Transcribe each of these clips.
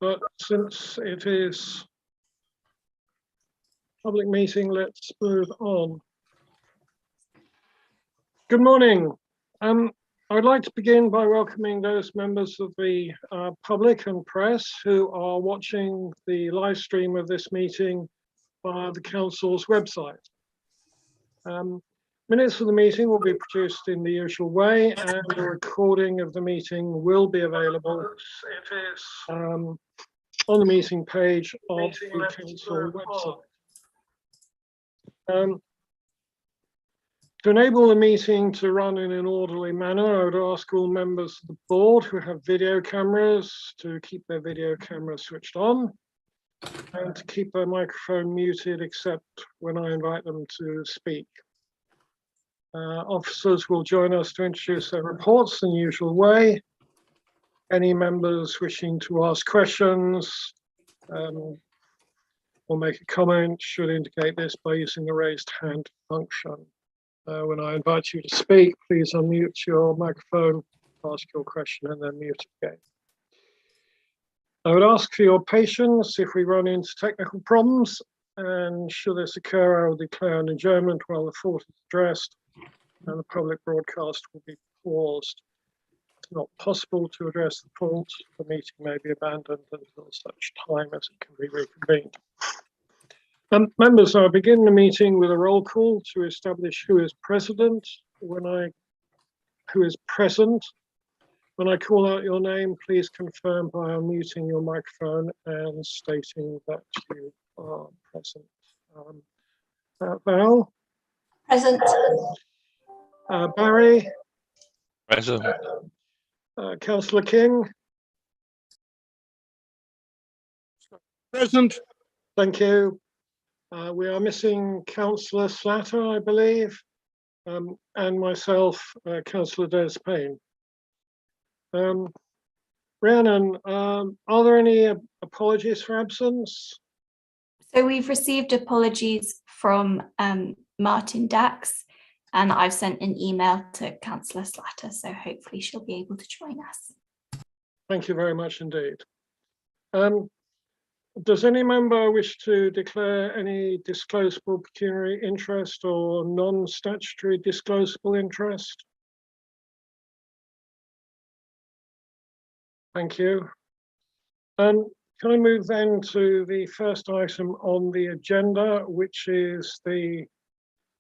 but since it is a public meeting, let's move on. Good morning. I'd like to begin by welcoming those members of the public and press who are watching the live stream of this meeting via the Council's website. Minutes of the meeting will be produced in the usual way, and a recording of the meeting will be available on the meeting page of the Council website. To enable the meeting to run in an orderly manner, I would ask all members of the board who have video cameras to keep their video cameras switched on and to keep their microphone muted except when I invite them to speak. Officers will join us to introduce their reports in the usual way. Any members wishing to ask questions or make a comment should indicate this by using the raised hand function. When I invite you to speak, please unmute your microphone, ask your question, and then mute again. I would ask for your patience if we run into technical problems, and should this occur, I will declare an adjournment while the fault is addressed, and the public broadcast will be paused. If it's not possible to address the fault, the meeting may be abandoned until such time as it can be reconvened. Members, I'll begin the meeting with a roll call to establish who is present. Who is present. When I call out your name, please confirm by unmuting your microphone and stating that you are present. Val? Present. Barry? Present. Councillor King? Present. Thank you. We are missing Councillor Slatter, I believe, and myself, Councillor Des Payne. Rhiannon, are there any apologies for absence? So we've received apologies from Martin Dax, and I've sent an email to Councillor Slatter, so hopefully she'll be able to join us. Thank you very much indeed. Does any member wish to declare any disclosable pecuniary interest or non-statutory disclosable interest? Thank you. Can I move then to the first item on the agenda, which is the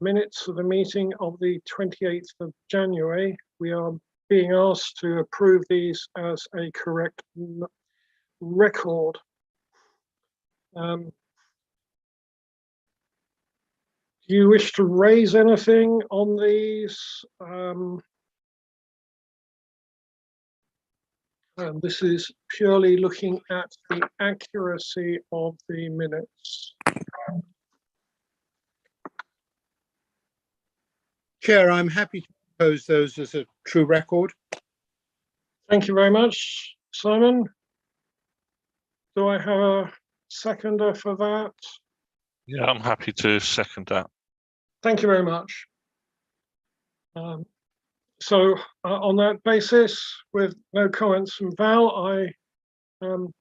minutes of the meeting of the 28th of January. We are being asked to approve these as a correct record. Do you wish to raise anything on these? This is purely looking at the accuracy of the minutes. Chair, I'm happy to propose those as a true record. Thank you very much, Simon. Do I have a seconder for that? Yeah, I'm happy to second that. Thank you very much. So on that basis, with no comments from Val, the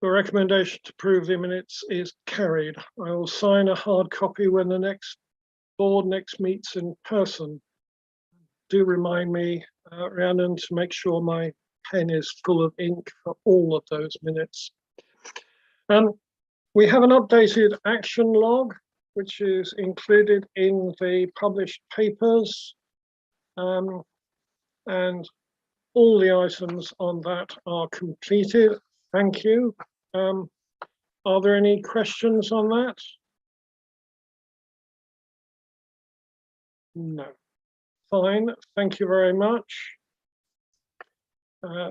recommendation to approve the minutes is carried. I will sign a hard copy when the next board meets in person. Do remind me, Rhiannon, to make sure my pen is full of ink for all of those minutes. We have an updated action log, which is included in the published papers. And all the items on that are completed. Thank you. Are there any questions on that? No. Fine. Thank you very much.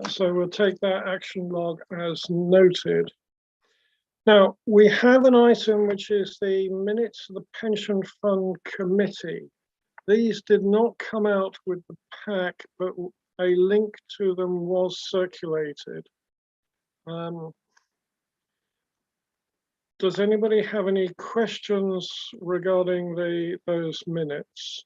So we'll take that action log as noted. Now, we have an item which is the minutes of the Pension Fund Committee. These did not come out with the pack, but a link to them was circulated. Does anybody have any questions regarding those minutes?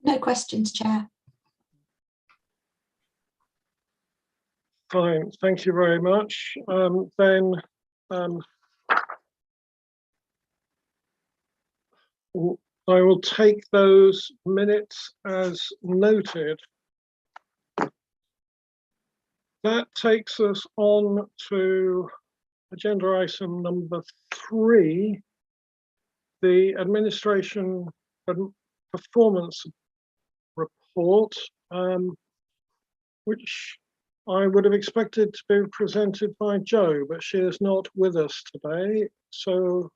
No questions, Chair. Fine, thank you very much. Then I will take those minutes as noted. That takes us on to agenda item number 3, the administration performance report, which I would have expected to be presented by Jo, but she is not with us today. So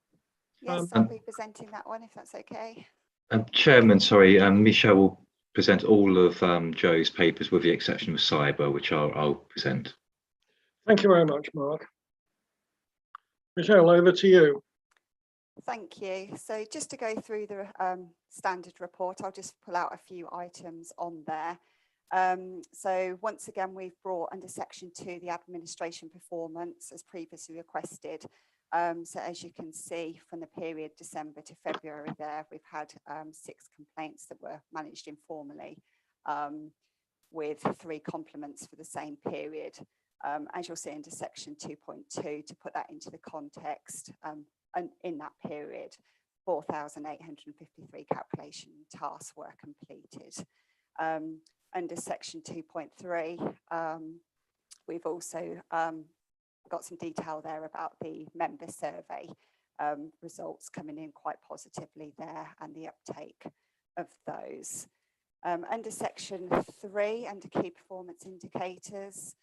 Yes, I'll be presenting that one if that's okay. Chairman, sorry, Michelle will present all of Joe's papers with the exception of cyber, which I'll present. thank you very much, Mark. Michelle, over to you. Thank you. So just to go through the standard report, I'll just pull out a few items on there. So once again, we've brought under section 2 the administration performance as previously requested. So as you can see from the period December to February there, we've had 6 complaints that were managed informally with 3 compliments for the same period. As you'll see into section 2.2, to put that into the context, and in that period, 4,853 calculation tasks were completed. Under section 2.3, we've also got some detail there about the member survey results coming in quite positively there and the uptake of those. Under section 3, under key performance indicators,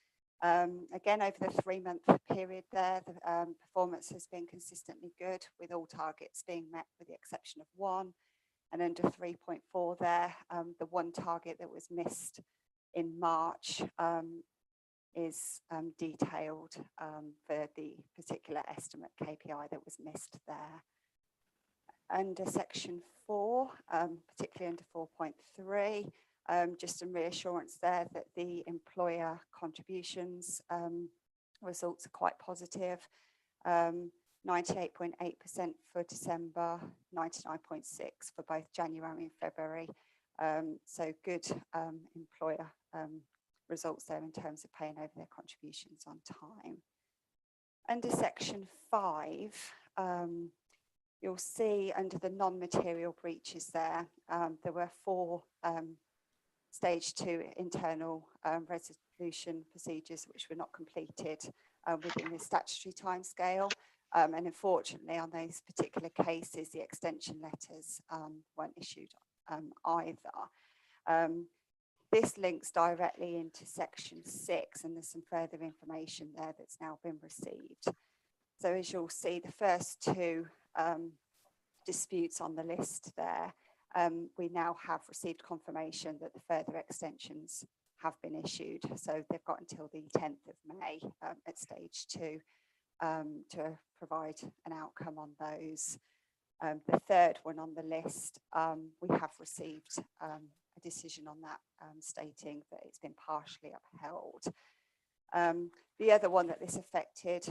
again, over the 3-month period there, the performance has been consistently good with all targets being met with the exception of 1. And under 3.4 there, the 1 target that was missed in March is detailed for the particular estimate KPI that was missed there. Under section 4, particularly under 4.3, just some reassurance there that the employer contributions results are quite positive. 98.8% for December, 99.6% for both January and February. So good employer results there in terms of paying over their contributions on time. Under section 5, you'll see under the non-material breaches there, there were 4 stage 2 internal resolution procedures which were not completed within the statutory timescale. And unfortunately, on those particular cases, the extension letters weren't issued either. This links directly into section 6, and there's some further information there that's now been received. So as you'll see, the first 2 disputes on the list there, we now have received confirmation that the further extensions have been issued. So they've got until the 10th of May at stage 2 to provide an outcome on those. The 3rd one on the list, we have received a decision on that stating that it's been partially upheld. The other one that this affected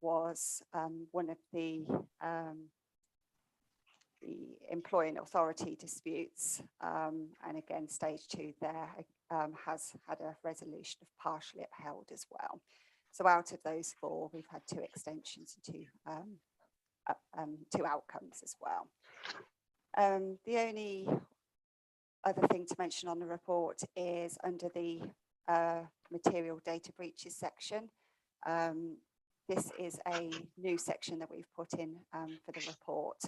was one of the employing authority disputes, and again stage 2 there has had a resolution of partially upheld as well. So out of those 4, we've had 2 extensions and 2 outcomes as well. The only other thing to mention on the report is under the material data breaches section. This is a new section that we've put in for the report.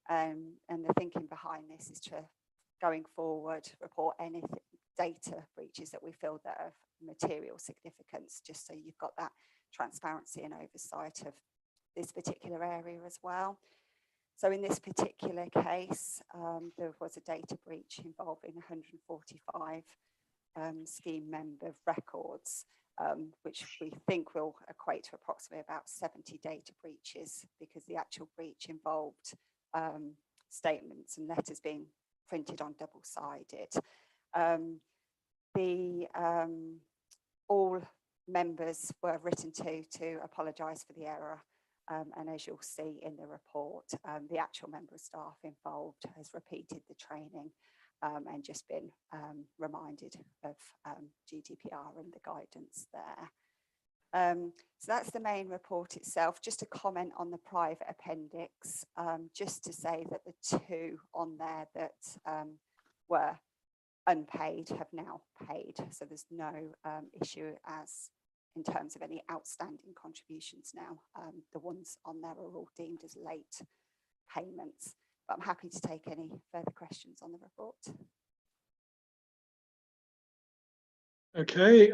And the thinking behind this is to, going forward, report any data breaches that we feel that are of material significance, just so you've got that transparency and oversight of this particular area as well. So in this particular case, there was a data breach involving 145 scheme member records, which we think will equate to approximately about 70 data breaches, because the actual breach involved statements and letters being printed on double-sided. All members were written to apologise for the error, and as you'll see in the report, the actual member of staff involved has repeated the training and just been reminded of GDPR and the guidance there. So that's the main report itself. Just a comment on the private appendix, just to say that the 2 on there that were unpaid have now paid. So there's no issue as in terms of any outstanding contributions now. The ones on there are all deemed as late payments, but I'm happy to take any further questions on the report. Okay,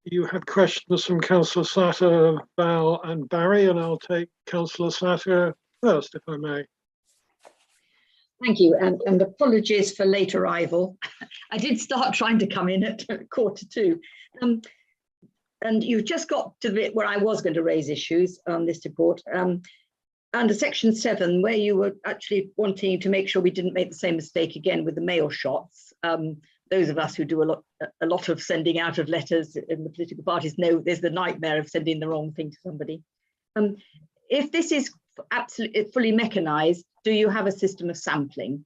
you had questions from Councillor Slatter, Val and Barry, and I'll take Councillor Slatter first, if I may. Thank you, and apologies for late arrival. I did start trying to come in at 1:45. And you've just got to the bit where I was going to raise issues on this report. Under section 7, where you were actually wanting to make sure we didn't make the same mistake again with the mail shots. Those of us who do a lot of sending out of letters in the political parties know there's the nightmare of sending the wrong thing to somebody. If this is absolutely fully mechanized, do you have a system of sampling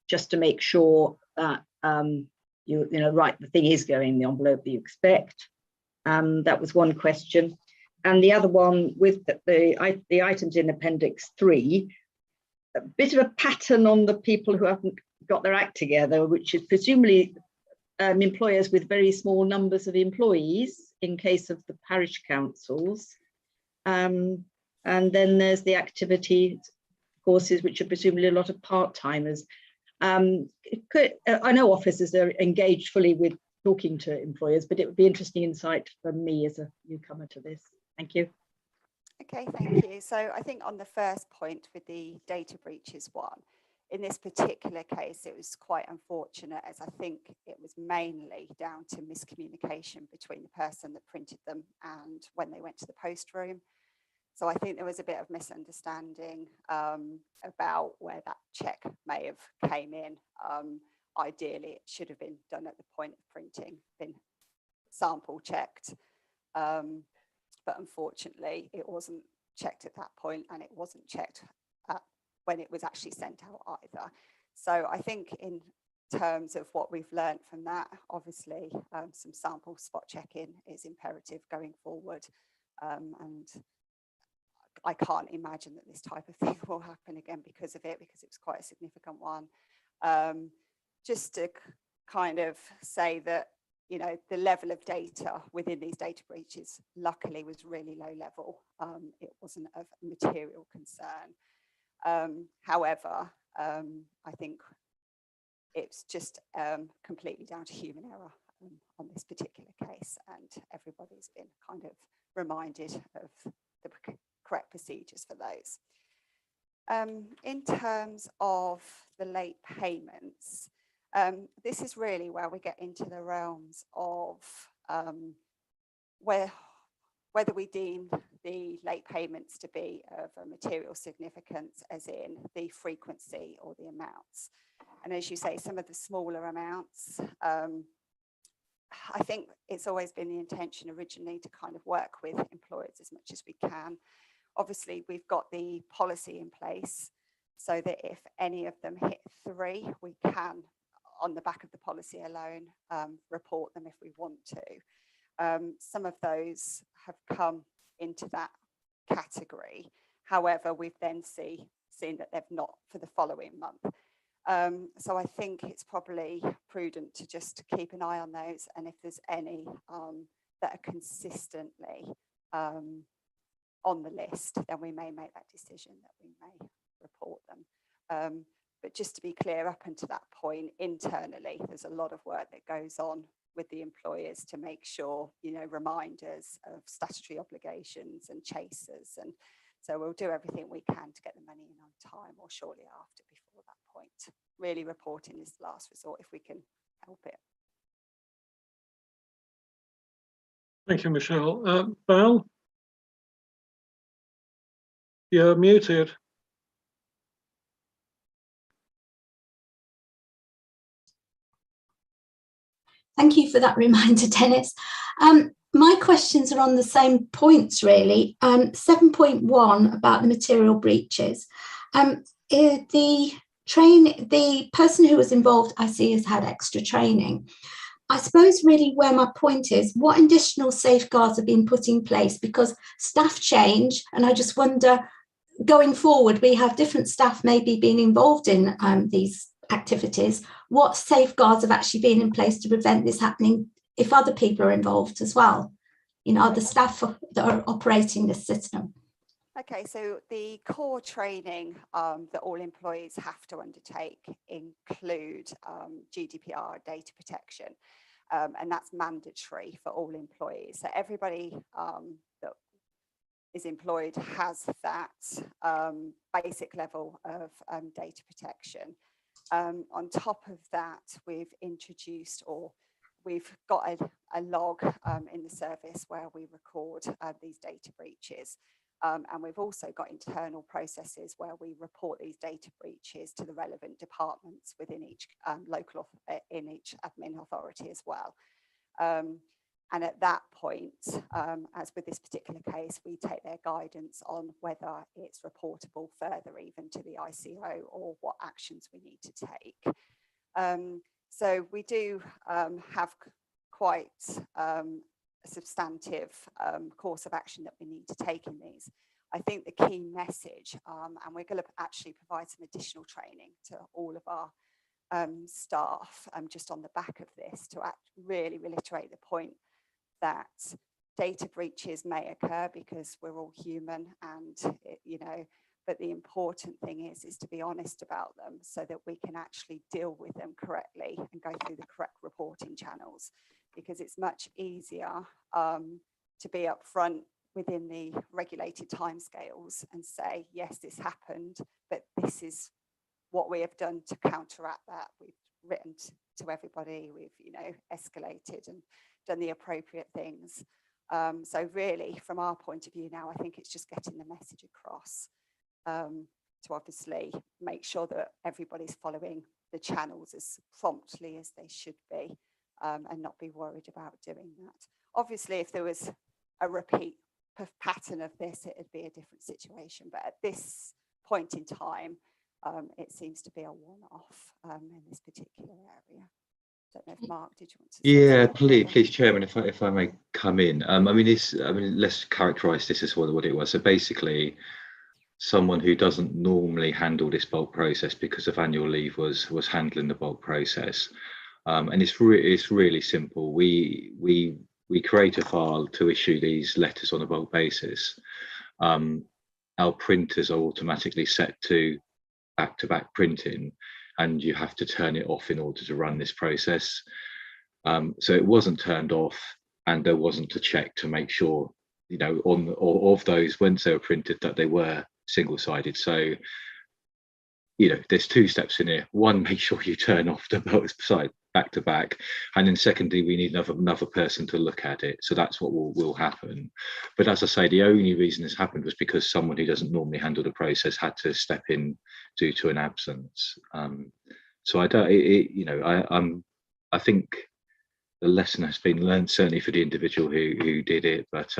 just to make sure that right, the thing is going in the envelope that you expect? That was one question. And the other one with the items in Appendix 3, a bit of a pattern on the people who haven't got their act together, which is presumably employers with very small numbers of employees in case of the parish councils. And then there's the activity courses, which are presumably a lot of part-timers. I know officers are engaged fully with talking to employers, but it would be interesting insight for me as a newcomer to this. Thank you. Okay, thank you. So I think on the first point with the data breaches one, in this particular case, it was quite unfortunate, as I think it was mainly down to miscommunication between the person that printed them and when they went to the post room. So I think there was a bit of misunderstanding about where that check may have came in. Ideally, it should have been done at the point of printing, been sample checked. But unfortunately, it wasn't checked at that point, and it wasn't checked when it was actually sent out either. So I think in terms of what we've learned from that, obviously some sample spot checking is imperative going forward. And I can't imagine that this type of thing will happen again because of it, because it was quite a significant one. Just to kind of say that, you know, the level of data within these data breaches luckily was really low level. It wasn't of material concern. However, I think it's just completely down to human error on this particular case, and everybody's been kind of reminded of the correct procedures for those. In terms of the late payments, this is really where we get into the realms of whether we deem the late payments to be of a material significance, as in the frequency or the amounts. And as you say, some of the smaller amounts, I think it's always been the intention originally to kind of work with employers as much as we can. Obviously, we've got the policy in place so that if any of them hit 3, we can, on the back of the policy alone, report them if we want to. Some of those have come into that category. However, we've then seen that they've not for the following month. So I think it's probably prudent to just keep an eye on those, and if there's any that are consistently on the list, then we may make that decision that we may report them. But just to be clear, up until that point, internally, there's a lot of work that goes on with the employers to make sure, you know, reminders of statutory obligations and chasers. And so we'll do everything we can to get the money in on time or shortly after, before that point. Really, reporting is the last resort if we can help it. Thank you, Michelle. Val? You're muted. Thank you for that reminder, Dennis. My questions are on the same points, really. 7.1 about the material breaches. The the person who was involved, I see, has had extra training. I suppose really where my point is, what additional safeguards have been put in place? Because staff change, and I just wonder, going forward, we have different staff maybe being involved in these activities. What safeguards have actually been in place to prevent this happening if other people are involved as well? You know, the staff that are operating this system. Okay, so the core training that all employees have to undertake include GDPR, data protection, and that's mandatory for all employees. So everybody that is employed has that basic level of data protection. On top of that, we've introduced, or we've got a log in the service where we record these data breaches. And we've also got internal processes where we report these data breaches to the relevant departments within each in each admin authority as well. And at that point, as with this particular case, we take their guidance on whether it's reportable further even to the ICO or what actions we need to take. So we do have quite a substantive course of action that we need to take in these. I think the key message, and we're going to actually provide some additional training to all of our staff just on the back of this to really reiterate the point that data breaches may occur because we're all human, and but the important thing is to be honest about them so that we can actually deal with them correctly and go through the correct reporting channels, because it's much easier to be upfront within the regulated timescales and say, yes, this happened, but this is what we have done to counteract that. We've written to everybody, we've escalated and done the appropriate things. So really, from our point of view now, I think it's just getting the message across to obviously make sure that everybody's following the channels as promptly as they should be, and not be worried about doing that. Obviously, if there was a repeat pattern of this, it'd be a different situation. But at this point in time, it seems to be a one-off in this particular area. Don't know if Mark, did you want to say Yeah, something? please, Chairman, if I may come in. Let's characterise this as what it was. So basically, someone who doesn't normally handle this bulk process because of annual leave was handling the bulk process, and it's really simple. We create a file to issue these letters on a bulk basis. Our printers are automatically set to back-to-back printing, and you have to turn it off in order to run this process. So it wasn't turned off, and there wasn't a check to make sure, of those, once they were printed, that they were single-sided. So, there's two steps in here. One, make sure you turn off the both side back to back, and then secondly, we need another person to look at it. So that's what will happen. But as I say, the only reason this happened was because someone who doesn't normally handle the process had to step in due to an absence. So I don't. I think the lesson has been learned, certainly for the individual who did it, but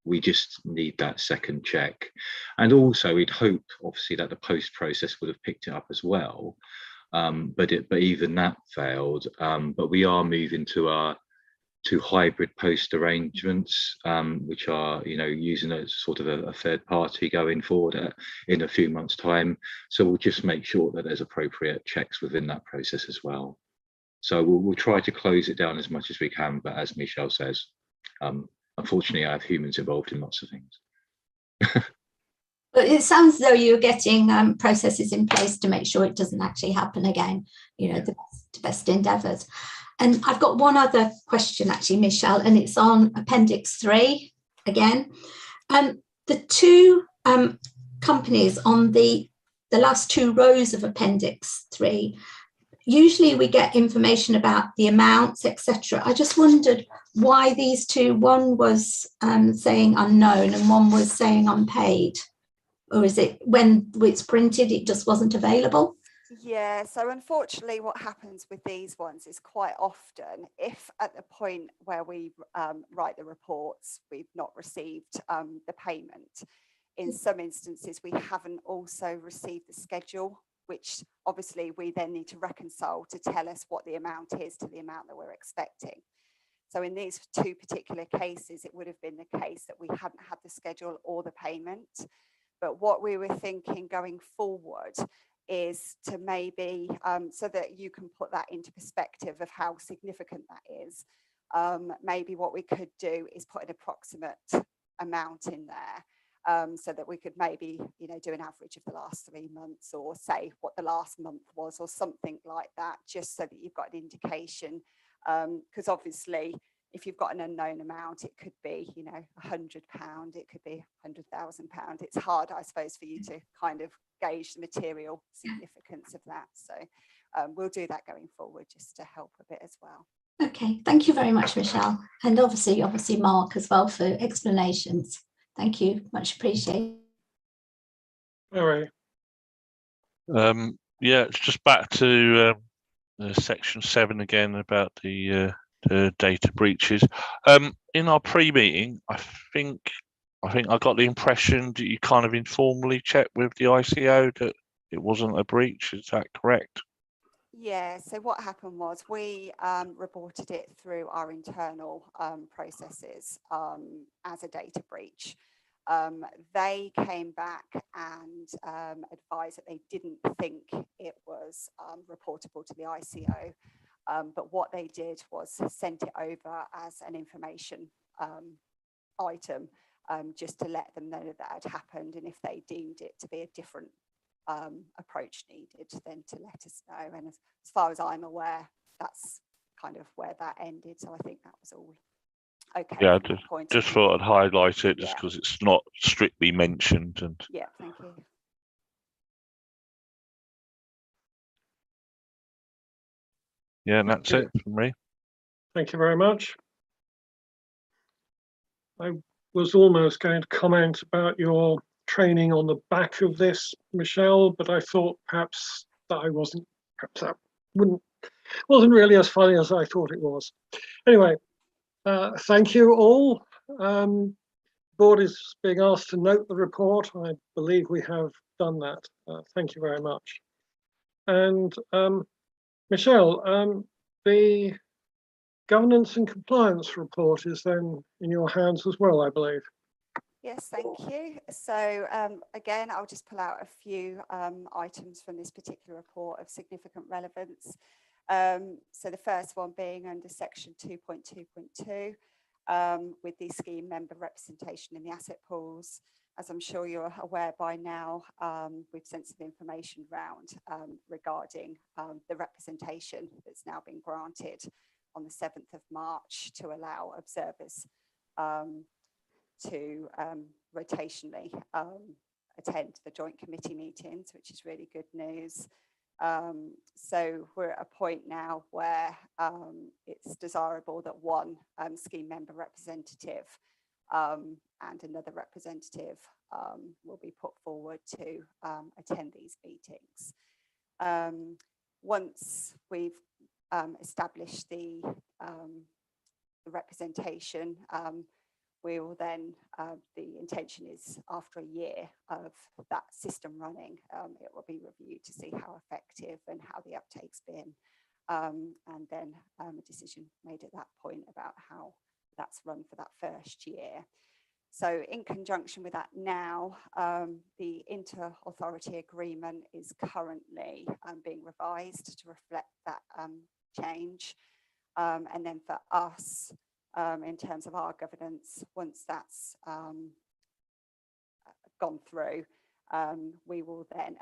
we just need that second check. And also, we'd hope, obviously, that the post process would have picked it up as well. But even that failed. But we are moving to hybrid post arrangements, which are using a sort of a third party going forward in a few months' time. So we'll just make sure that there's appropriate checks within that process as well. So we'll try to close it down as much as we can. But as Michelle says, unfortunately, I have humans involved in lots of things. But it sounds as though you're getting processes in place to make sure it doesn't actually happen again, the best endeavours. And I've got one other question, actually, Michelle, and it's on Appendix 3 again. The two companies on the last two rows of Appendix 3, usually we get information about the amounts, etc. I just wondered why these two, one was saying unknown and one was saying unpaid. Or is it when it's printed, it just wasn't available? Yeah, so unfortunately what happens with these ones is quite often, if at the point where we write the reports, we've not received the payment, in some instances we haven't also received the schedule which obviously we then need to reconcile to tell us what the amount is to the amount that we're expecting. So in these two particular cases, it would have been the case that we hadn't had the schedule or the payment. But what we were thinking going forward is to maybe, so that you can put that into perspective of how significant that is, maybe what we could do is put an approximate amount in there, so that we could maybe, you know, do an average of the last 3 months, or say what the last month was, or something like that, just so that you've got an indication. Because obviously, if you've got an unknown amount, it could be, you know, £100, it could be £100,000. It's hard, I suppose, for you to kind of gauge the material significance of that. So we'll do that going forward, just to help a bit as well. Okay, thank you very much, Michelle. And obviously Mark as well for explanations. Thank you, much appreciated. All right. Yeah, it's just back to section 7 again about the data breaches. In our pre-meeting, I think I got the impression that you kind of informally checked with the ICO that it wasn't a breach. Is that correct? Yeah, so what happened was we reported it through our internal processes as a data breach. They came back and advised that they didn't think it was reportable to the ICO, but what they did was sent it over as an information item, just to let them know that that had happened, and if they deemed it to be a different approach needed, then to let us know. And as far as I'm aware, that's kind of where that ended. So I think that was all okay. Yeah, from that point of just view. thought I'd highlight it just Yeah. because it's not strictly mentioned. And Yeah, thank you. yeah, and that's it from me. Thank you very much. I was almost going to comment about your training on the back of this, Michelle, but I thought perhaps that that wasn't really as funny as I thought it was. Anyway, thank you all. Board is being asked to note the report. I believe we have done that. Thank you very much. And Michelle, the governance and compliance report is then in your hands as well, I believe. Yes, thank you. So again, I'll just pull out a few items from this particular report of significant relevance. So the first one being under section 2.2.2, with the scheme member representation in the asset pools. As I'm sure you're aware by now, we've sent some information round regarding the representation that's now been granted on the 7th of March to allow observers to rotationally attend the joint committee meetings, which is really good news. So we're at a point now where it's desirable that one scheme member representative and another representative will be put forward to attend these meetings. Once we've established the representation, we will then, the intention is after a year of that system running, it will be reviewed to see how effective and how the uptake's been, and then a decision made at that point about how that's run for that first year. So in conjunction with that now, the inter-authority agreement is currently being revised to reflect that change. And then for us, in terms of our governance, once that's gone through, we will then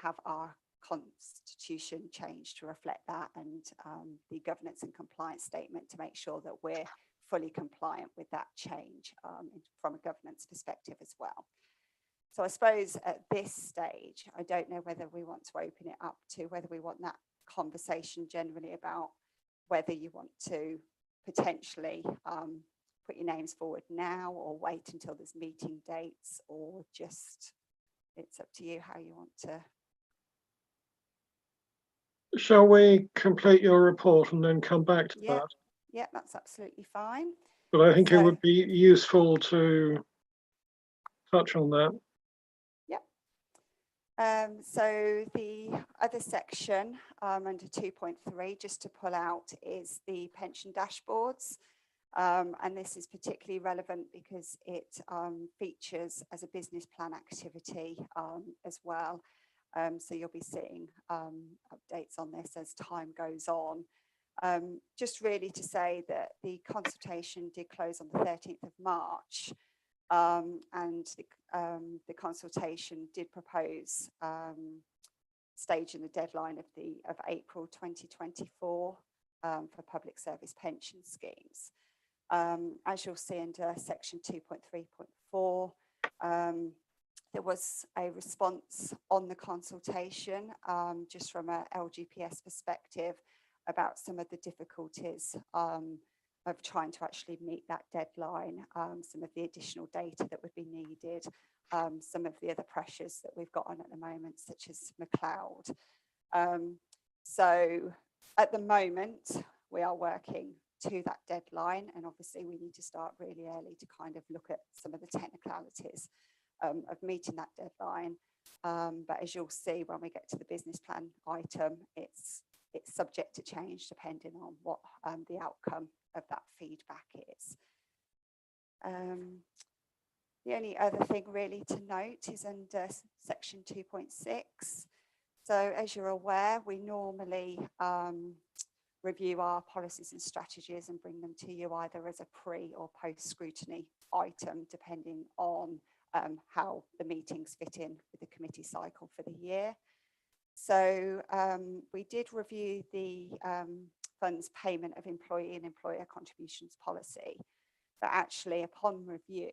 have our constitution changed to reflect that, and the governance and compliance statement to make sure that we're fully compliant with that change from a governance perspective as well. So I suppose at this stage, I don't know whether we want to open it up to whether we want that conversation generally about whether you want to potentially put your names forward now or wait until there's meeting dates, or just it's up to you how you want to. Shall we complete your report and then come back to that? Yeah, that's absolutely fine. But I think it would be useful to touch on that. Yep. So the other section under 2.3, just to pull out, is the pension dashboards. And this is particularly relevant because it features as a business plan activity as well. So you'll be seeing updates on this as time goes on. Just really to say that the consultation did close on the 13th of March. And the consultation did propose staging the deadline of April 2024 for public service pension schemes. As you'll see under section 2.3.4, there was a response on the consultation just from a LGPS perspective about some of the difficulties of trying to actually meet that deadline, some of the additional data that would be needed, some of the other pressures that we've got on at the moment, such as McLeod. So at the moment, we are working to that deadline, and obviously we need to start really early to kind of look at some of the technicalities of meeting that deadline. But as you'll see when we get to the business plan item, it's subject to change depending on what the outcome of that feedback is. The only other thing really to note is under section 2.6. So as you're aware, we normally review our policies and strategies and bring them to you either as a pre or post scrutiny item, depending on how the meetings fit in with the committee cycle for the year. So we did review the funds payment of employee and employer contributions policy, but actually upon review,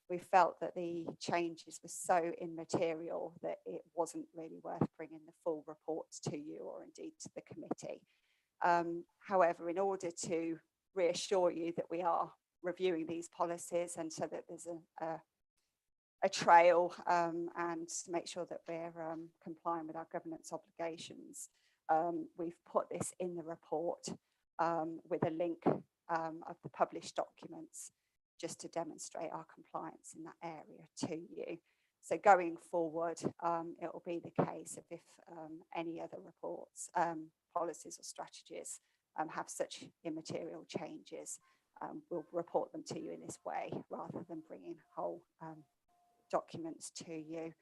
we felt that the changes were so immaterial that it wasn't really worth bringing the full reports to you or indeed to the committee. However, in order to reassure you that we are reviewing these policies and so that there's a trail and to make sure that we're complying with our governance obligations, we've put this in the report with a link of the published documents just to demonstrate our compliance in that area to you. So going forward, it will be the case of if any other reports, policies or strategies have such immaterial changes, we'll report them to you in this way rather than bringing whole documents to you.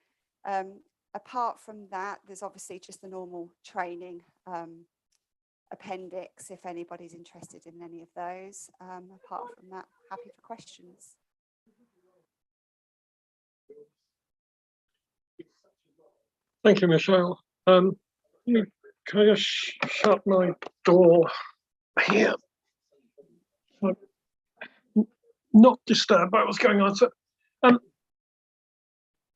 Apart from that, there's obviously just the normal training appendix if anybody's interested in any of those. Apart from that, happy for questions. Thank you, Michelle. Can I just shut my door here? Not disturbed by what's going on. So,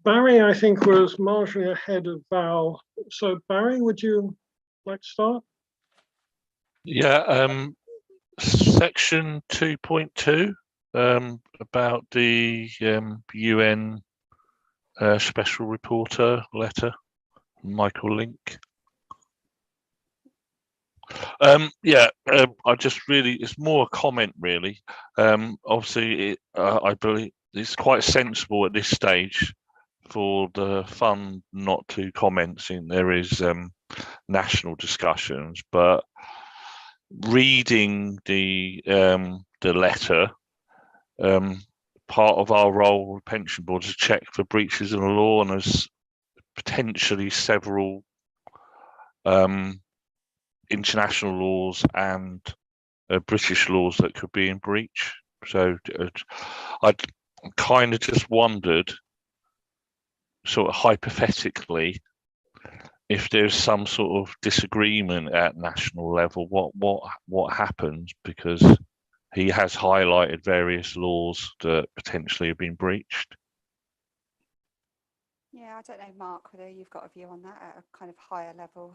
Barry, I think, was marginally ahead of Val. So, Barry, would you like to start? Yeah, section 2.2 about the UN special reporter letter, Michael Link. I just really, it's more a comment really. Obviously, I believe it's quite sensible at this stage for the fund not to comment, since there is national discussions, but reading the letter, part of our role with pension board is to check for breaches of the law, and there's potentially several international laws and British laws that could be in breach. So I kind of just wondered, sort of hypothetically, if there's some sort of disagreement at national level, what happens, because he has highlighted various laws that potentially have been breached. Yeah, I don't know, Mark, whether you've got a view on that at a kind of higher level.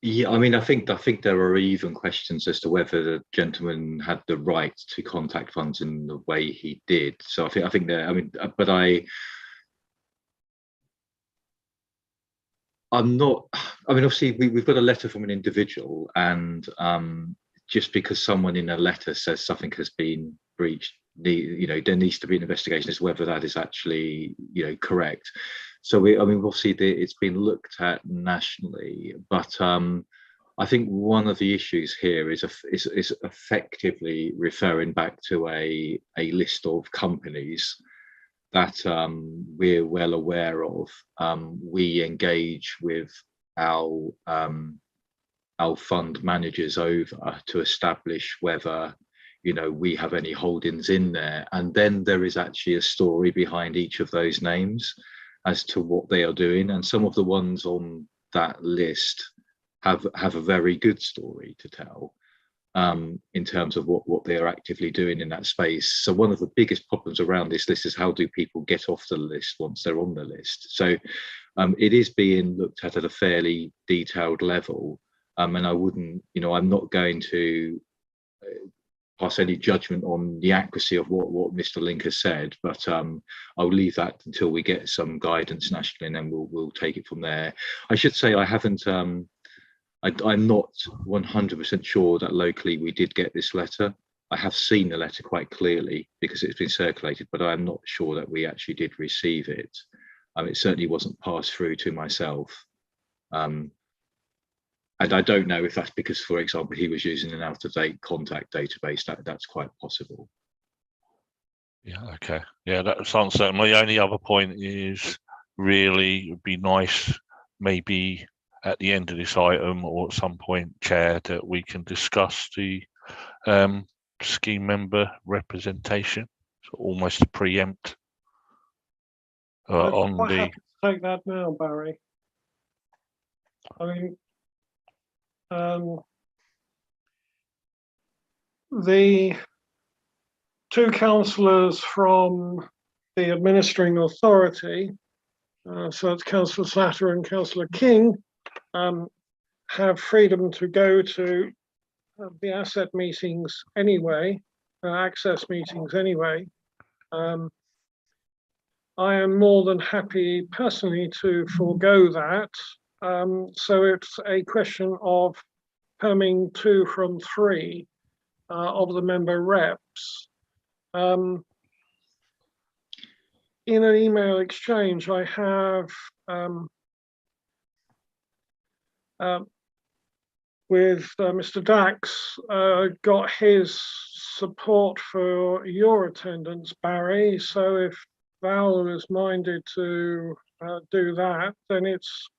Yeah, I mean, I think there are even questions as to whether the gentleman had the right to contact funds in the way he did. So I think there. I mean, but I'm not. I mean, obviously, we've got a letter from an individual, and just because someone in a letter says something has been breached there needs to be an investigation as to whether that is actually, correct. So obviously it's been looked at nationally, but I think one of the issues here is effectively referring back to a list of companies that we're well aware of. We engage with our fund managers over to establish whether we have any holdings in there, and then there is actually a story behind each of those names as to what they are doing, and some of the ones on that list have a very good story to tell in terms of what they are actively doing in that space. So one of the biggest problems around this list is how do people get off the list once they're on the list. So it is being looked at a fairly detailed level, and I wouldn't, I'm not going to pass any judgment on the accuracy of what Mr. Link has said, but I'll leave that until we get some guidance nationally, and then we'll take it from there. I should say I haven't. I'm not 100% sure that locally we did get this letter. I have seen the letter quite clearly because it's been circulated, but I'm not sure that we actually did receive it. It certainly wasn't passed through to myself. And I don't know if that's because, for example, he was using an out-of-date contact database. That's quite possible. Yeah, okay. Yeah, that sounds certain. My only other point is really it would be nice maybe at the end of this item or at some point, Chair, that we can discuss the scheme member representation, so almost to preempt on Quite the. happy to take that now, Barry. I mean, the two councillors from the administering authority, so it's Councillor Slatter and Councillor King, have freedom to go to the asset meetings anyway, access meetings anyway. I am more than happy personally to forego that. So it's a question of permitting 2 from 3 of the member reps. In an email exchange, I have with Mr. Dax got his support for your attendance, Barry. So if Val is minded to do that, then it's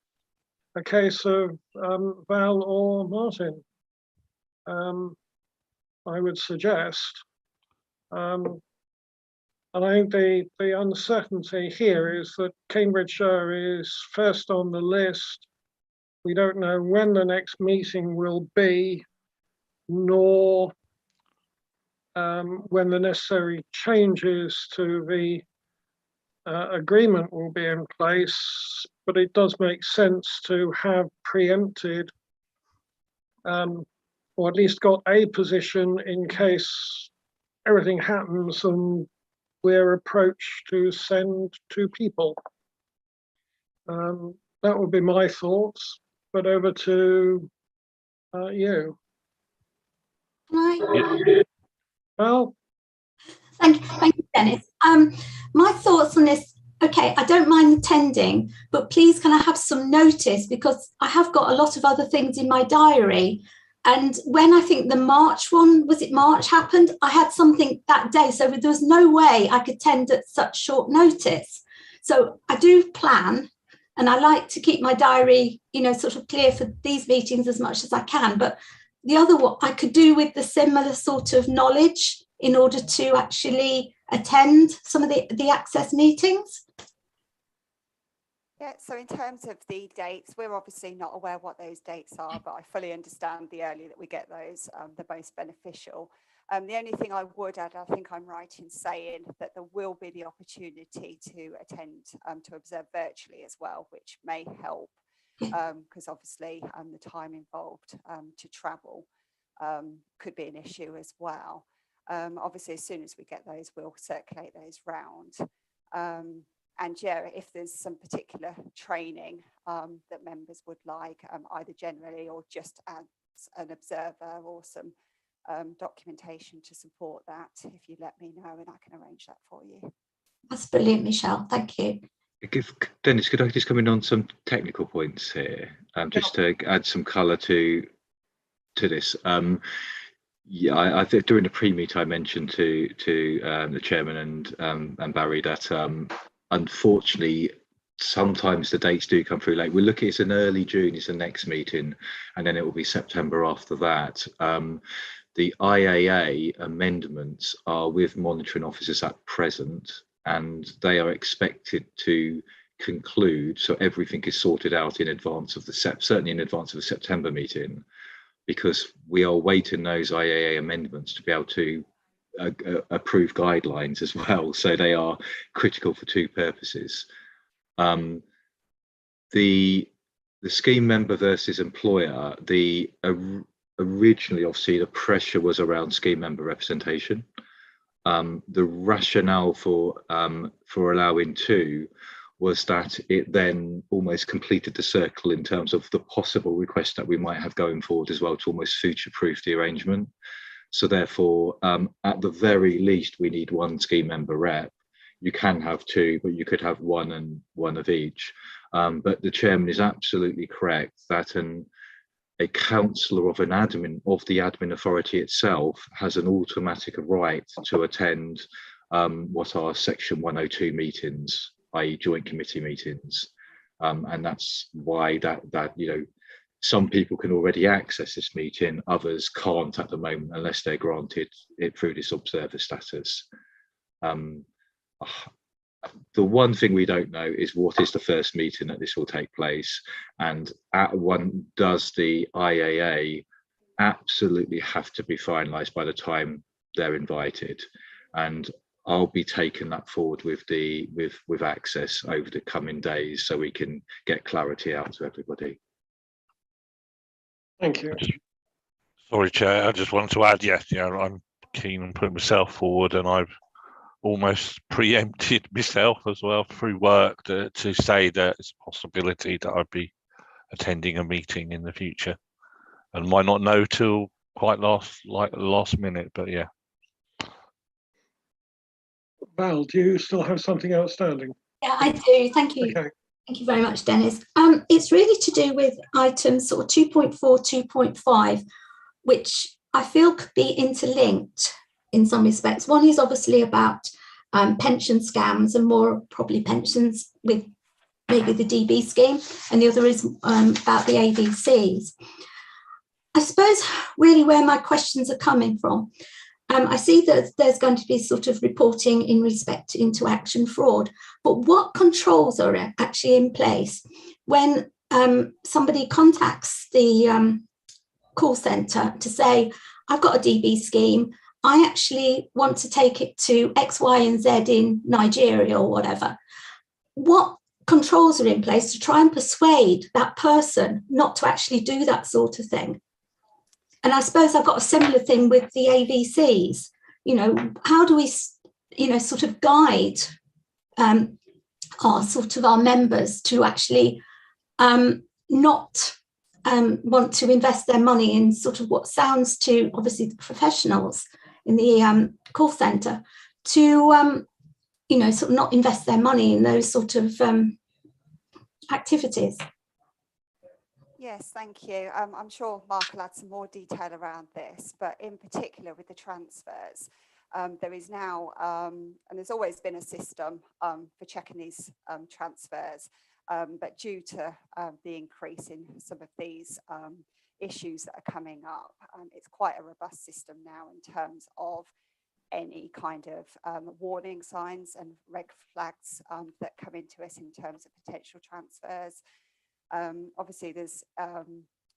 a case of Val or Martin, I would suggest. And I think the uncertainty here is that Cambridgeshire is first on the list. We don't know when the next meeting will be, nor when the necessary changes to the agreement will be in place, but it does make sense to have preempted or at least got a position in case everything happens and we're approached to send 2 people. That would be my thoughts, but over to you. Well, Thank you, Dennis. My thoughts on this, okay, I don't mind attending, but please can I have some notice, because I have got a lot of other things in my diary. And when I think the March one, was it March happened, I had something that day. So there was no way I could attend at such short notice. So I do plan, and I like to keep my diary, sort of clear for these meetings as much as I can. But the other one I could do with the similar sort of knowledge in order to actually attend some of the access meetings. Yeah, so in terms of the dates, we're obviously not aware what those dates are, but I fully understand the earlier that we get those, the most beneficial. The only thing I would add, I think I'm right in saying that there will be the opportunity to attend, to observe virtually as well, which may help, because obviously the time involved to travel could be an issue as well. Obviously, as soon as we get those, we'll circulate those round. And yeah, if there's some particular training that members would like, either generally or just as an observer, or some documentation to support that, if you let me know, and I can arrange that for you. That's brilliant, Michelle. Thank you. Dennis, could I just come in on some technical points here, just to add some colour to this? Yeah, I think during the pre-meet I mentioned to the chairman and Barry that unfortunately sometimes the dates do come through late. We're looking, it's an early June is the next meeting, and then it will be September after that. The IAA amendments are with monitoring officers at present, and they are expected to conclude, so everything is sorted out in advance of the certainly in advance of the September meeting, because we are waiting those IAA amendments to be able to approve guidelines as well. So they are critical for two purposes. The scheme member versus employer, originally obviously the pressure was around scheme member representation. The rationale for allowing two was that it then almost completed the circle in terms of the possible request that we might have going forward as well, to almost future-proof the arrangement. So therefore, at the very least, we need one scheme member rep. You can have two, but you could have one and one of each. But the chairman is absolutely correct that a councillor of an admin of the admin authority itself has an automatic right to attend what are section 102 meetings, i.e. joint committee meetings, and that's why that some people can already access this meeting, others can't at the moment unless they're granted it through this observer status. The one thing we don't know is what is the first meeting that this will take place, and does the IAA absolutely have to be finalised by the time they're invited, and I'll be taking that forward with Access over the coming days so we can get clarity out to everybody. Thank you. Sorry, Chair, I just wanted to add, yes, I'm keen on putting myself forward, and I've almost preempted myself as well through work to say that it's a possibility that I'd be attending a meeting in the future, and might not know till quite last minute, but yeah. Val, do you still have something outstanding? Yeah, I do. Thank you. Okay. Thank you very much, Dennis. It's really to do with items sort of 2.4, 2.5, which I feel could be interlinked in some respects. One is obviously about pension scams, and more probably pensions with maybe the DB scheme, and the other is about the AVCs. I suppose really where my questions are coming from, I see that there's going to be sort of reporting in respect into action fraud, but what controls are actually in place when somebody contacts the call centre to say, I've got a DB scheme, I actually want to take it to X, Y, and Z in Nigeria or whatever. What controls are in place to try and persuade that person not to actually do that sort of thing? And I suppose I've got a similar thing with the AVCs. How do we, sort of guide our members to actually not want to invest their money in sort of what sounds to obviously the professionals in the call centre to, sort of not invest their money in those sort of activities? Yes, thank you. I'm sure Mark will add some more detail around this, but in particular with the transfers, there is now, and there's always been a system for checking these transfers, but due to the increase in some of these issues that are coming up, it's quite a robust system now in terms of any kind of warning signs and red flags that come into us in terms of potential transfers. Obviously, there's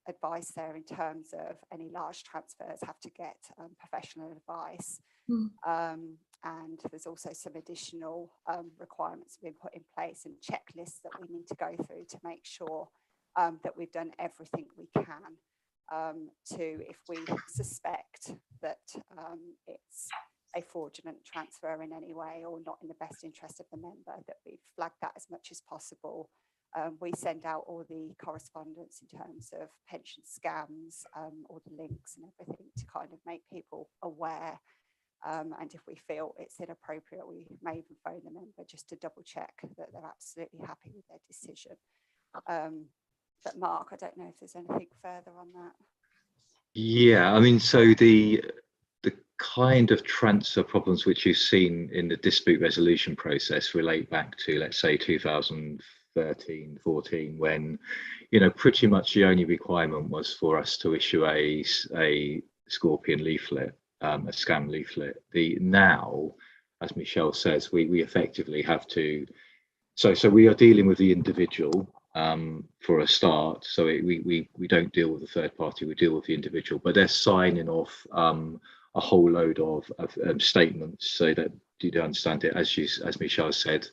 advice there in terms of any large transfers have to get professional advice. And there's also some additional requirements being put in place and checklists that we need to go through to make sure that we've done everything we can if we suspect that it's a fraudulent transfer in any way or not in the best interest of the member, that we've flagged that as much as possible. we send out all the correspondence in terms of pension scams, all the links and everything to kind of make people aware. And if we feel it's inappropriate, we may even phone the member just to double check that they're absolutely happy with their decision. But Mark, I don't know if there's anything further on that. Yeah, I mean, so the kind of transfer problems which you've seen in the dispute resolution process relate back to, let's say, 2013, 14, when, you know, pretty much the only requirement was for us to issue a Scorpion leaflet, a scam leaflet. Now, as Michelle says, we effectively have to, so we are dealing with the individual for a start. So we don't deal with the third party, we deal with the individual, but they're signing off a whole load of statements so that you do understand it. As Michelle said,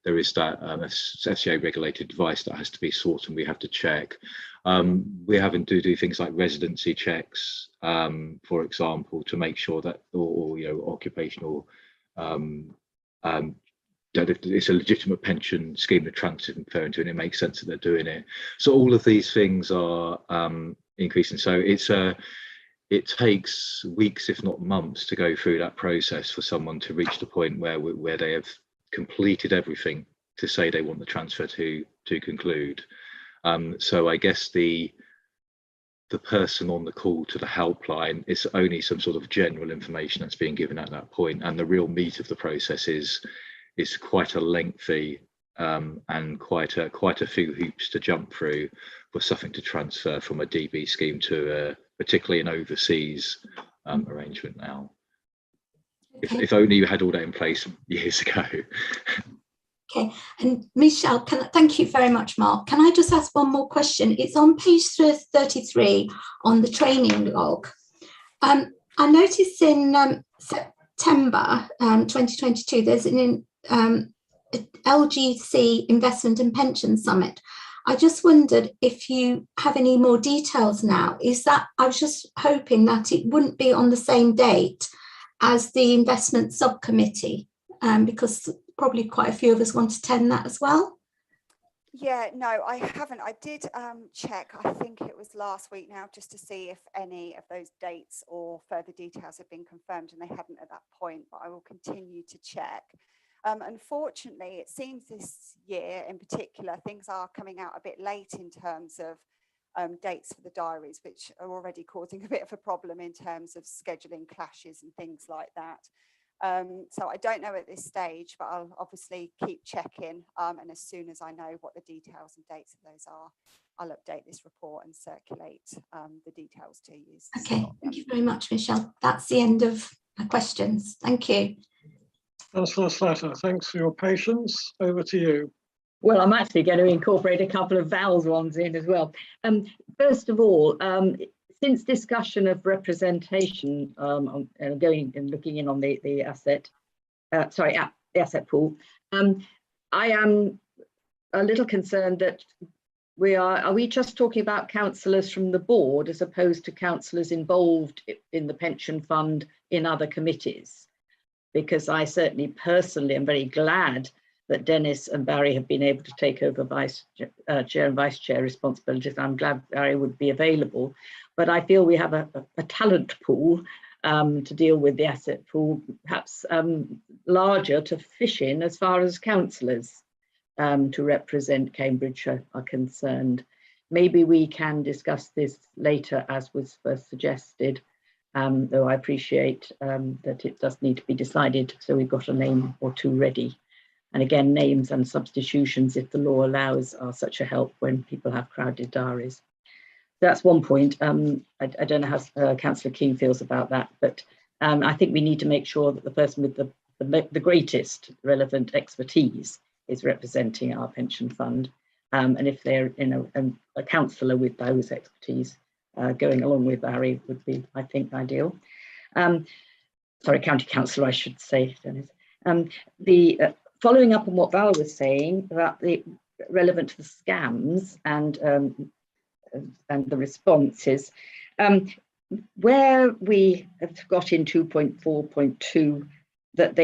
there is that FCA regulated device that has to be sought and we have to check. We're having to do things like residency checks, for example, to make sure that, or you know, occupational, that if it's a legitimate pension scheme the trans is referring to, and it makes sense that they're doing it. So all of these things are increasing. So it takes weeks, if not months, to go through that process for someone to reach the point where they have completed everything to say they want the transfer to conclude. So I guess the person on the call to the helpline is only some sort of general information that's being given at that point, and the real meat of the process is quite a lengthy and quite a few hoops to jump through for something to transfer from a DB scheme to particularly an overseas arrangement now. Okay. If only you had all that in place years ago. Okay, and Michelle, thank you very much, Mark. Can I just ask one more question? It's on page 33 on the training log. I noticed in September 2022, there's an LGC Investment and Pension Summit. I just wondered if you have any more details now. I was just hoping that it wouldn't be on the same date as the investment subcommittee, because probably quite a few of us want to attend that as well. Yeah, no, I haven't. I did check, I think it was last week now, just to see if any of those dates or further details had been confirmed, and they hadn't at that point, but I will continue to check. Unfortunately, it seems this year in particular, things are coming out a bit late in terms of dates for the diaries, which are already causing a bit of a problem in terms of scheduling clashes and things like that. So I don't know at this stage, but I'll obviously keep checking. And as soon as I know what the details and dates of those are, I'll update this report and circulate the details to you. Okay, thank you very much, Michelle. That's the end of my questions. Thank you. Councillor Slatter, thanks for your patience. Over to you. Well, I'm actually going to incorporate a couple of Val's ones in as well. First of all, since discussion of representation, going and looking in on the asset, the asset pool, I am a little concerned that are we just talking about councillors from the board as opposed to councillors involved in the pension fund in other committees? Because I certainly personally am very glad that Dennis and Barry have been able to take over chair and vice chair responsibilities. I'm glad Barry would be available, but I feel we have a talent pool to deal with the asset pool, perhaps larger to fish in as far as councillors to represent Cambridgeshire are concerned. Maybe we can discuss this later as was first suggested. Though I appreciate that it does need to be decided, so we've got a name or two ready. And again, names and substitutions, if the law allows, are such a help when people have crowded diaries. That's one point. I don't know how Councillor King feels about that, but I think we need to make sure that the person with the greatest relevant expertise is representing our pension fund. And if they're a councillor with those expertise, going along with Barry would be, I think, ideal. Sorry, county councillor, I should say, Dennis. Following up on what Val was saying about the relevant to the scams and the responses, where we have got in 2.4.2 that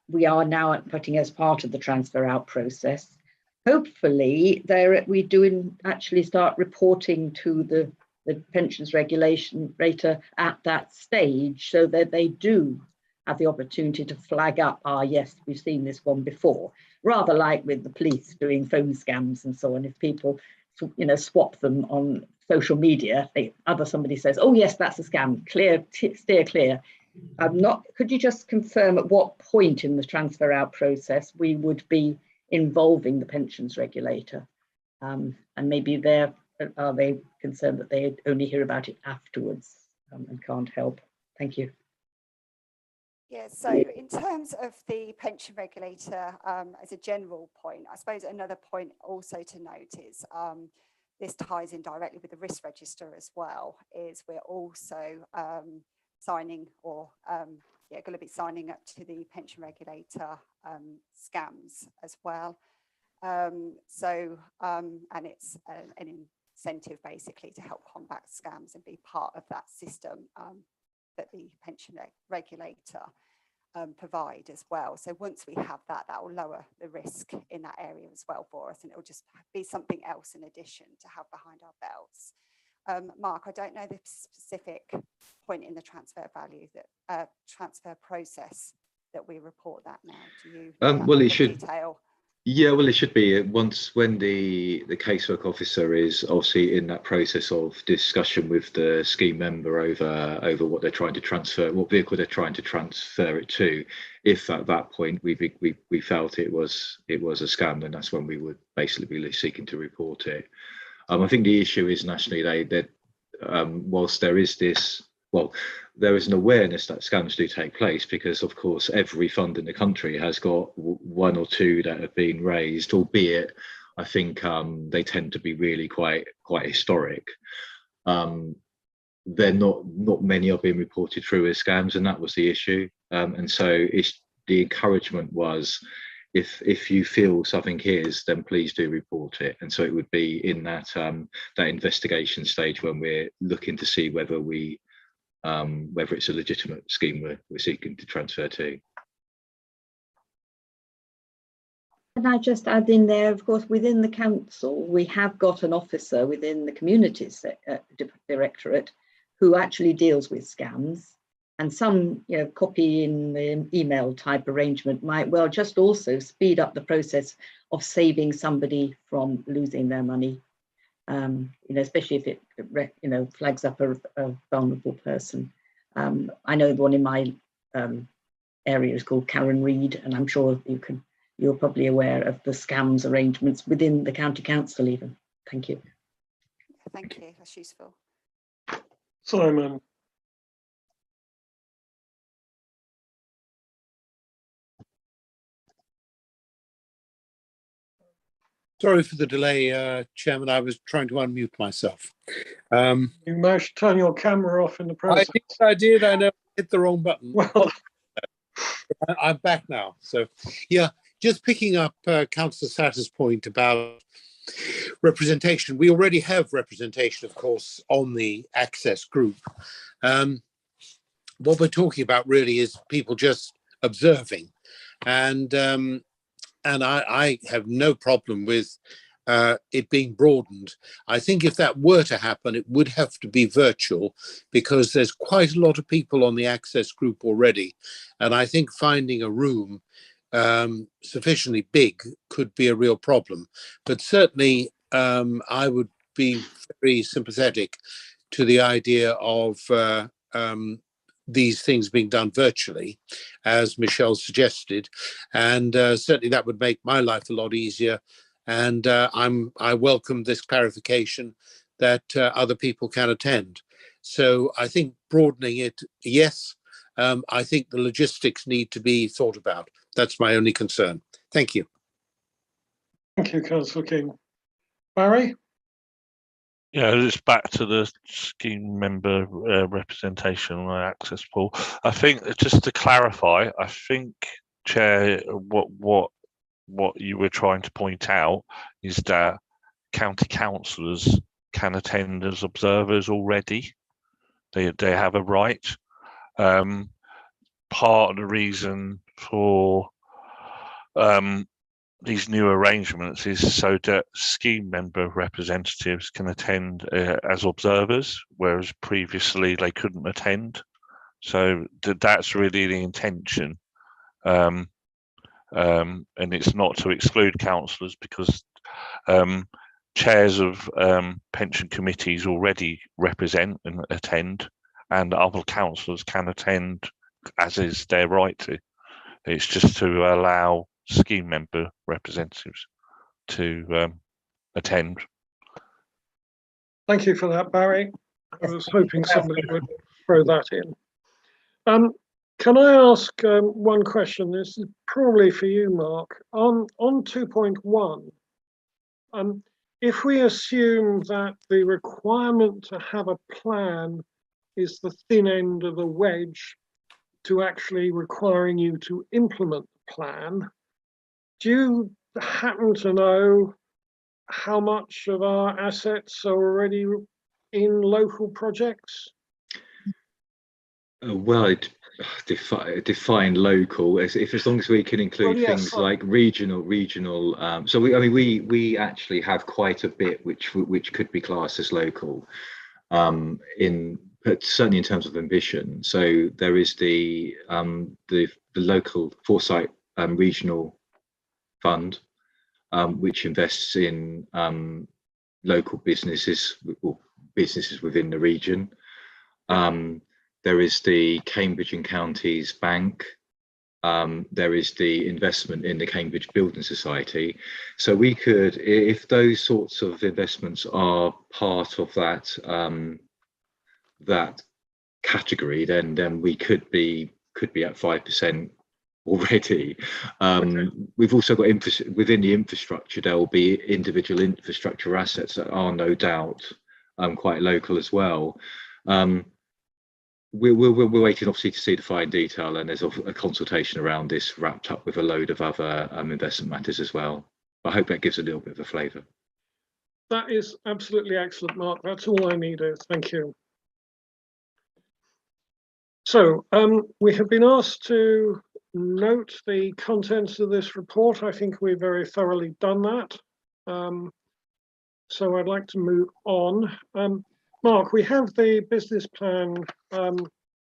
we are now putting as part of the transfer out process, hopefully we do actually start reporting to the pensions regulator at that stage, so that they do have the opportunity to flag up, yes, we've seen this one before, rather like with the police doing phone scams and so on. If people, swap them on social media, somebody says, oh yes, that's a scam, steer clear. Could you just confirm at what point in the transfer out process we would be involving the pensions regulator? And maybe are they concerned that they only hear about it afterwards and can't help? Thank you. Yeah, so in terms of the pension regulator, as a general point, I suppose another point also to note is this ties in directly with the risk register as well, is we're also signing or going to be signing up to the pension regulator scams as well. And it's an incentive basically to help combat scams and be part of that system that the pension regulator provide as well. So once we have that, that will lower the risk in that area as well for us, and it will just be something else in addition to have behind our belts. Mark, I don't know the specific point in the transfer value that transfer process that we report that now. Do you? Well, it should. Detail? Yeah, well, it should be when the casework officer is obviously in that process of discussion with the scheme member over what they're trying to transfer, what vehicle they're trying to transfer it to. If at that point we felt it was a scam, then that's when we would basically be seeking to report it. I think the issue is nationally whilst there is this. Well, there is an awareness that scams do take place because, of course, every fund in the country has got one or two that have been raised, albeit I think they tend to be really quite historic. They're not many are being reported through as scams, and that was the issue. And so the encouragement was, if you feel something is, then please do report it. And so it would be in that investigation stage when we're looking to see whether it's a legitimate scheme we're seeking to transfer to. Can I just add in there, of course, within the council, we have got an officer within the communities directorate who actually deals with scams, and some copy in the email type arrangement might well just also speed up the process of saving somebody from losing their money. Especially if it flags up a vulnerable person. I know the one in my area is called Karen Reid, and I'm sure you're probably aware of the scams arrangements within the county council even. Thank you. Thank you, that's useful. Simon. Sorry for the delay, Chairman. I was trying to unmute myself. You managed to turn your camera off in the process. I did. I know I hit the wrong button. Well, I'm back now. So, yeah, just picking up Councillor Satter's point about representation. We already have representation, of course, on the Access group. What we're talking about really is people just observing, and I have no problem with it being broadened. I think if that were to happen, it would have to be virtual because there's quite a lot of people on the Access group already. And I think finding a room sufficiently big could be a real problem. But certainly I would be very sympathetic to the idea of these things being done virtually, as Michelle suggested, and certainly that would make my life a lot easier. And I welcome this clarification that other people can attend. So I think broadening it, yes. I think the logistics need to be thought about. That's my only concern. Thank you. thank you, Councillor King. Barry? Yeah, it's back to the scheme member representation on the Access pool. I think just to clarify, I think, Chair, what you were trying to point out is that county councillors can attend as observers already. They have a right. Part of the reason for these new arrangements is so that scheme member representatives can attend as observers, whereas previously they couldn't attend. So that's really the intention. And it's not to exclude councillors, because chairs of pension committees already represent and attend, and other councillors can attend, as is their right to. It's just to allow scheme member representatives to attend. Thank you for that, Barry. I was hoping somebody would throw that in. Can I ask one question? This is probably for you, Mark. On 2.1, if we assume that the requirement to have a plan is the thin end of the wedge to actually requiring you to implement the plan, do you happen to know how much of our assets are already in local projects? Well, define local as long as we can include things like regional. So we actually have quite a bit which could be classed as local, but certainly in terms of ambition. So there is the local Foresight regional fund, which invests in local businesses or businesses within the region. There is the Cambridge and Counties Bank. There is the investment in the Cambridge Building Society. So we could, if those sorts of investments are part of that that category, then we could be at 5% already. We've also got within the infrastructure, there will be individual infrastructure assets that are no doubt quite local as well. We're waiting obviously to see the fine detail, and there's a consultation around this wrapped up with a load of other investment matters as well. I hope that gives a little bit of a flavour. That is absolutely excellent, Mark. That's all I needed. Thank you. So we have been asked to note the contents of this report. I think we've very thoroughly done that. So I'd like to move on. Mark, we have the business plan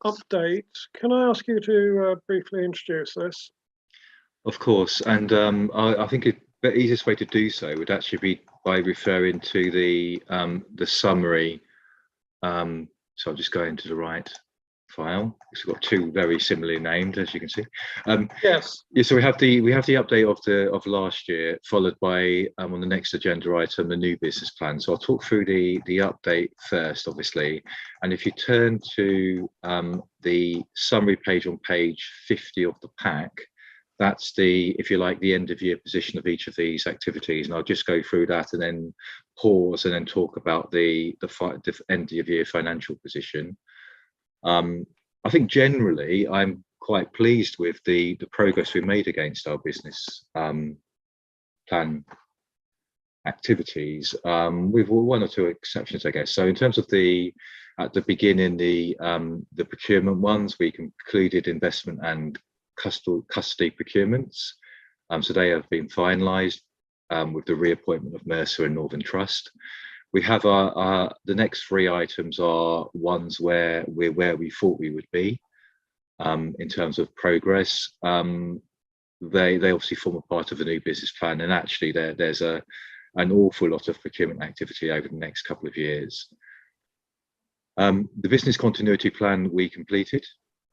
update. Can I ask you to briefly introduce this? Of course, and I think the easiest way to do so would actually be by referring to the summary. So I'll just go into the right file. It's got two very similarly named, as you can see. Yes. Yeah. So we have the update of last year, followed by on the next agenda item the new business plan. So I'll talk through the update first, obviously. And if you turn to the summary page on page 50 of the pack, that's the, if you like, the end of year position of each of these activities. And I'll just go through that and then pause and then talk about the end of year financial position. I think generally I'm quite pleased with the progress we made against our business plan activities, with one or two exceptions, I guess. So in terms of at the beginning, the procurement ones, we concluded investment and custody procurements. So they have been finalised with the reappointment of Mercer and Northern Trust. We have the next three items are ones where we're where we thought we would be in terms of progress. They obviously form a part of the new business plan, and actually there's an awful lot of procurement activity over the next couple of years. The business continuity plan we completed,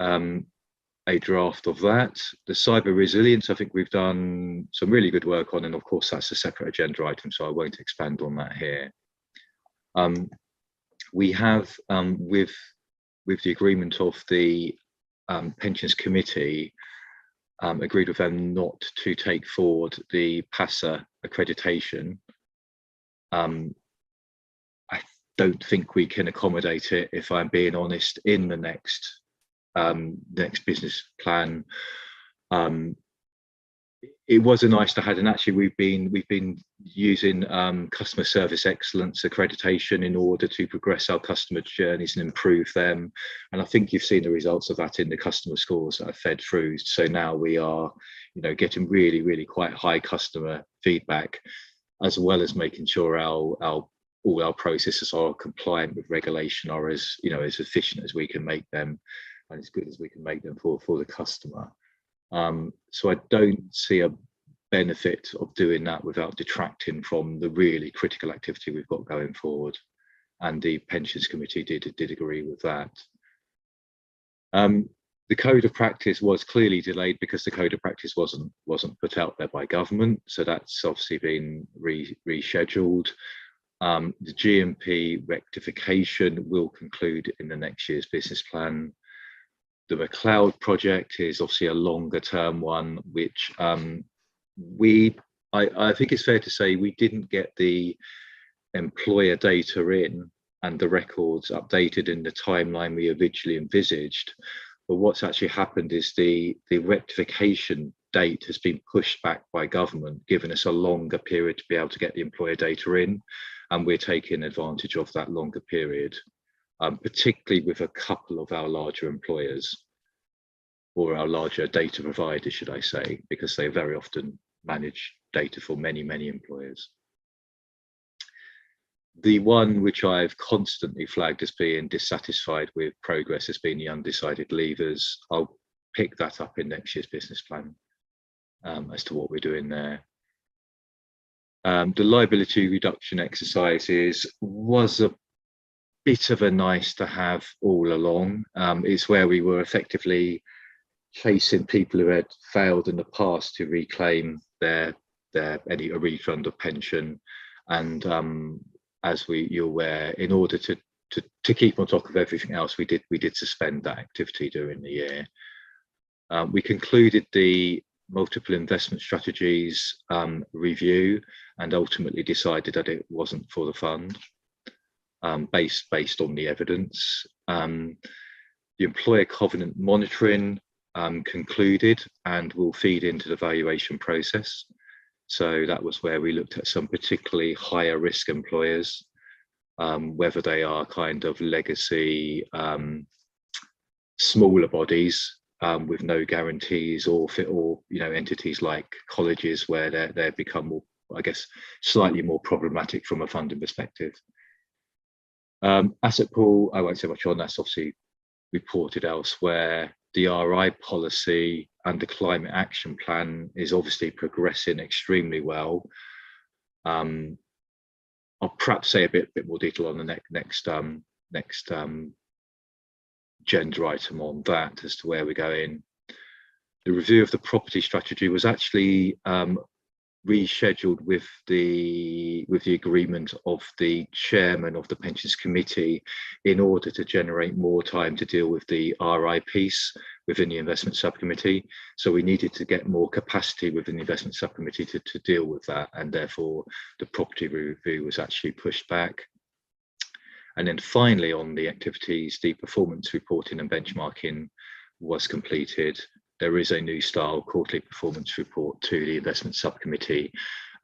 a draft of that. The cyber resilience, I think we've done some really good work on, and of course that's a separate agenda item, so I won't expand on that here. We have, with the agreement of the Pensions Committee, agreed with them not to take forward the PASA accreditation. I don't think we can accommodate it, if I'm being honest, in the next business plan. it was a nice to have, and actually we've been using customer service excellence accreditation in order to progress our customer journeys and improve them. And I think you've seen the results of that in the customer scores that are fed through. So now we are, getting really quite high customer feedback, as well as making sure all our processes are compliant with regulation, or as as efficient as we can make them, and as good as we can make them for the customer. So I don't see a benefit of doing that without detracting from the really critical activity we've got going forward, and the Pensions Committee did agree with that. The Code of Practice was clearly delayed because the Code of Practice wasn't put out there by government, so that's obviously been rescheduled. The GMP rectification will conclude in the next year's business plan. The McLeod project is obviously a longer term one, which I think it's fair to say we didn't get the employer data in and the records updated in the timeline we originally envisaged. But what's actually happened is the rectification date has been pushed back by government, giving us a longer period to be able to get the employer data in, and we're taking advantage of that longer period. Particularly with a couple of our larger employers, or our larger data providers, should I say, because they very often manage data for many employers. The one which I've constantly flagged as being dissatisfied with progress has been the undecided leavers. I'll pick that up in next year's business plan as to what we're doing there. The liability reduction exercises was a bit of a nice to have all along. It's where we were effectively chasing people who had failed in the past to reclaim a refund of pension, and as you're aware, in order to keep on top of everything else, we did suspend that activity during the year. We concluded the multiple investment strategies review and ultimately decided that it wasn't for the fund. Based on the evidence. The employer covenant monitoring concluded and will feed into the valuation process. So that was where we looked at some particularly higher risk employers, whether they are kind of legacy smaller bodies with no guarantees, or entities like colleges where they've become more, I guess, slightly more problematic from a funding perspective. Asset pool, I won't say much on, that's obviously reported elsewhere. The RI policy and the climate action plan is obviously progressing extremely well. I'll perhaps say a bit more detail on the next agenda item on that as to where we're going. The review of the property strategy was actually rescheduled with the agreement of the chairman of the Pensions Committee in order to generate more time to deal with the RI piece within the investment subcommittee. So we needed to get more capacity within the investment subcommittee to deal with that, and therefore the property review was actually pushed back. And then finally, on the activities, the performance reporting and benchmarking was completed. There is a new style quarterly performance report to the investment subcommittee,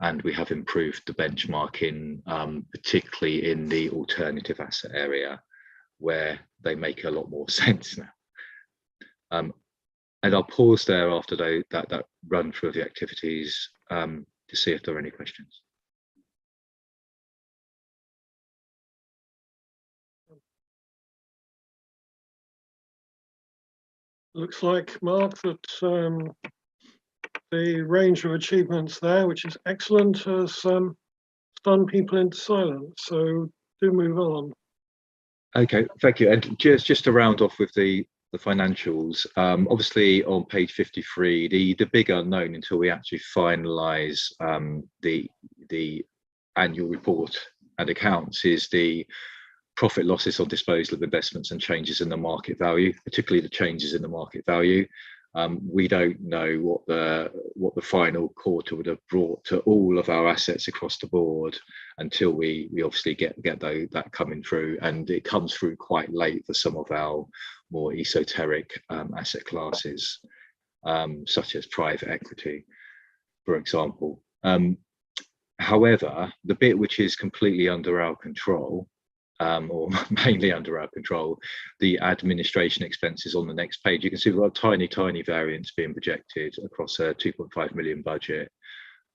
and we have improved the benchmarking, particularly in the alternative asset area, where they make a lot more sense now. And I'll pause there after that run through of the activities to see if there are any questions. Looks like, Mark, that the range of achievements there, which is excellent, has stunned people into silence. So do move on. Okay, thank you. And just to round off with the financials, obviously on page 53, the big unknown until we actually finalise the annual report and accounts is the profit losses on disposal of investments and changes in the market value, particularly the changes in the market value. We don't know what the final quarter would have brought to all of our assets across the board until we obviously get that coming through, and it comes through quite late for some of our more esoteric asset classes, such as private equity. for example. However, the bit which is completely under our control, or mainly under our control, the administration expenses on the next page, you can see we've got a tiny variance being projected across a 2.5 million budget.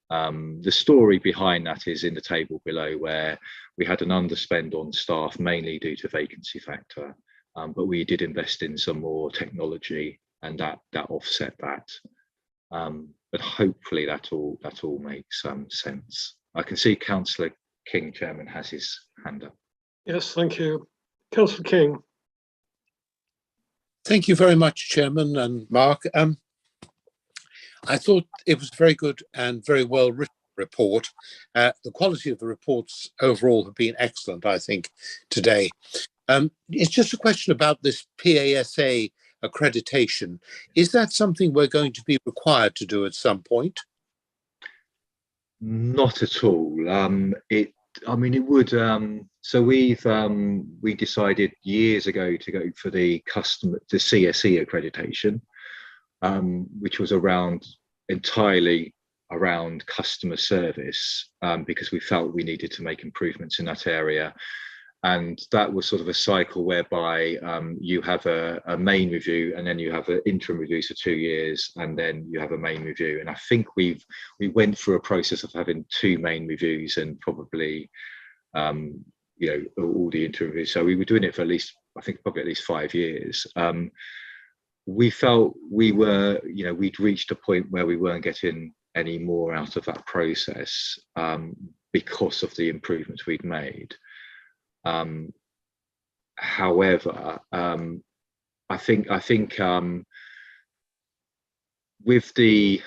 The story behind that is in the table below, where we had an underspend on staff, mainly due to vacancy factor, but we did invest in some more technology, and that offset that. But hopefully that all makes sense. I can see Councillor King, Chairman, has his hand up. Yes, thank you. Councillor King. Thank you very much, Chairman and Mark. I thought it was a very good and very well written report. The quality of the reports overall have been excellent, I think, today. It's just a question about this PASA accreditation. Is that something we're going to be required to do at some point? Not at all. It would. So we decided years ago to go for the CSE accreditation, which was entirely around customer service, because we felt we needed to make improvements in that area. And that was sort of a cycle whereby you have a main review, and then you have an interim review for 2 years, and then you have a main review. And I think we went through a process of having 2 main reviews and probably all the interim reviews. So we were doing it for probably at least 5 years. We felt we'd reached a point where we weren't getting any more out of that process because of the improvements we'd made. However, I think with this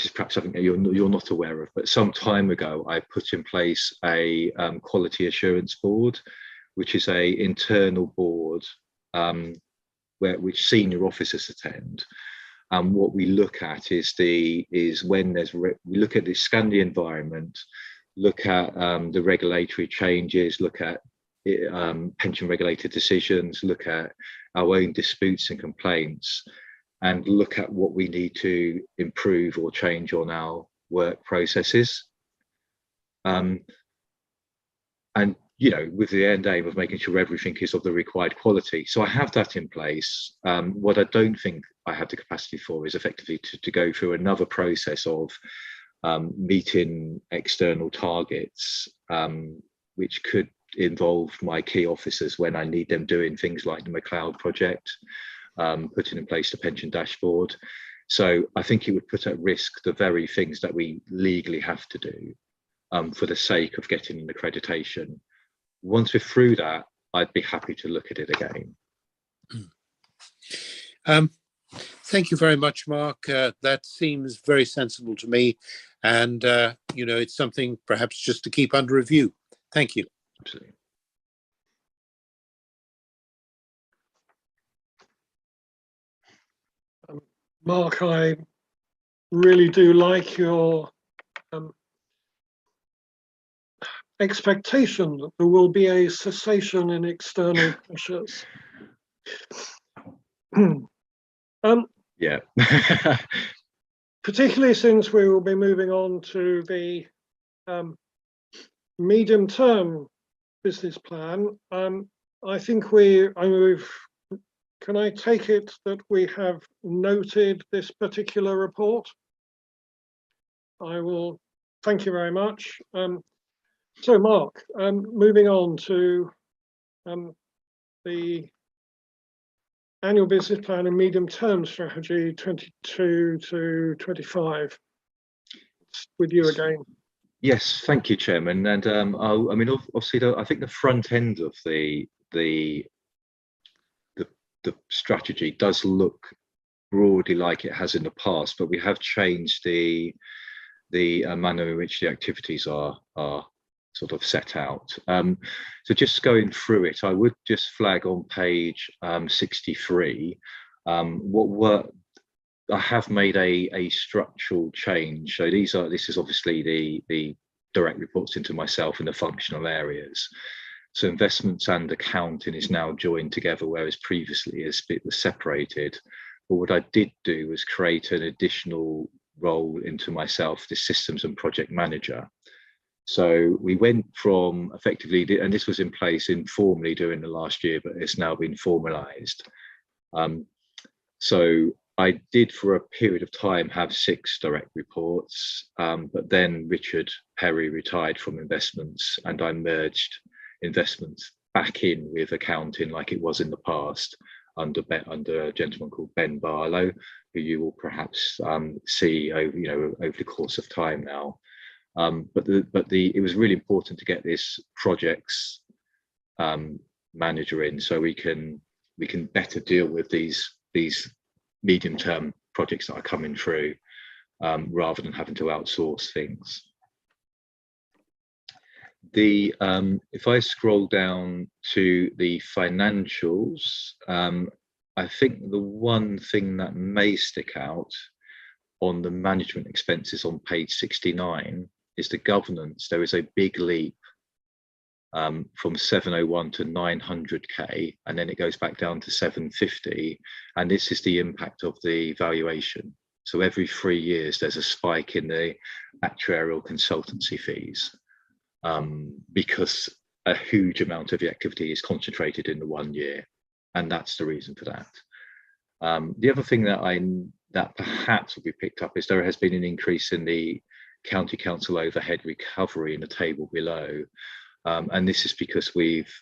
is perhaps something that you're not aware of, but some time ago I put in place a quality assurance board, which is a internal board which senior officers attend. And what we look at is when we look at scan the environment, look at the regulatory changes, look at pension regulated decisions, look at our own disputes and complaints, and look at what we need to improve or change on our work processes. And with the end aim of making sure everything is of the required quality. So I have that in place. What I don't think I have the capacity for is effectively to go through another process of meeting external targets, which could involve my key officers when I need them doing things like the McLeod project, putting in place the pension dashboard. So I think it would put at risk the very things that we legally have to do for the sake of getting an accreditation. Once we're through that, I'd be happy to look at it again. Thank you very much, Mark. That seems very sensible to me. And, it's something perhaps just to keep under review. Thank you. Absolutely. Mark, I really do like your expectation that there will be a cessation in external pressures. Yeah. Particularly since we will be moving on to the medium-term business plan. I think can I take it that we have noted this particular report? I will, thank you very much. So Mark, moving on to the annual business plan and medium-term strategy 22 to 25. It's with you again. Yes, thank you, Chairman. And obviously, I think the front end of the strategy does look broadly like it has in the past, but we have changed the manner in which the activities are sort of set out. So just going through it, I would just flag on page 63 what I have made a structural change. So this is obviously the direct reports into myself in the functional areas. So investments and accounting is now joined together, whereas previously it was separated. But what I did do was create an additional role into myself, the systems and project manager. So we went from effectively, and this was in place informally during the last year, but it's now been formalized. So I did for a period of time have 6 direct reports, but then Richard Perry retired from investments and I merged investments back in with accounting like it was in the past under a gentleman called Ben Barlow, who you will perhaps see over the course of time now. But it was really important to get this projects manager in so we can better deal with these medium-term projects that are coming through, rather than having to outsource things. If I scroll down to the financials, I think the one thing that may stick out on the management expenses on page 69 is the governance. There is a big leap from 701 to 900k, and then it goes back down to 750, and this is the impact of the valuation. So every 3 years there's a spike in the actuarial consultancy fees, because a huge amount of the activity is concentrated in the 1 year, and that's the reason for that. The other thing that perhaps will be picked up is there has been an increase in the county council overhead recovery in the table below. And this is because there's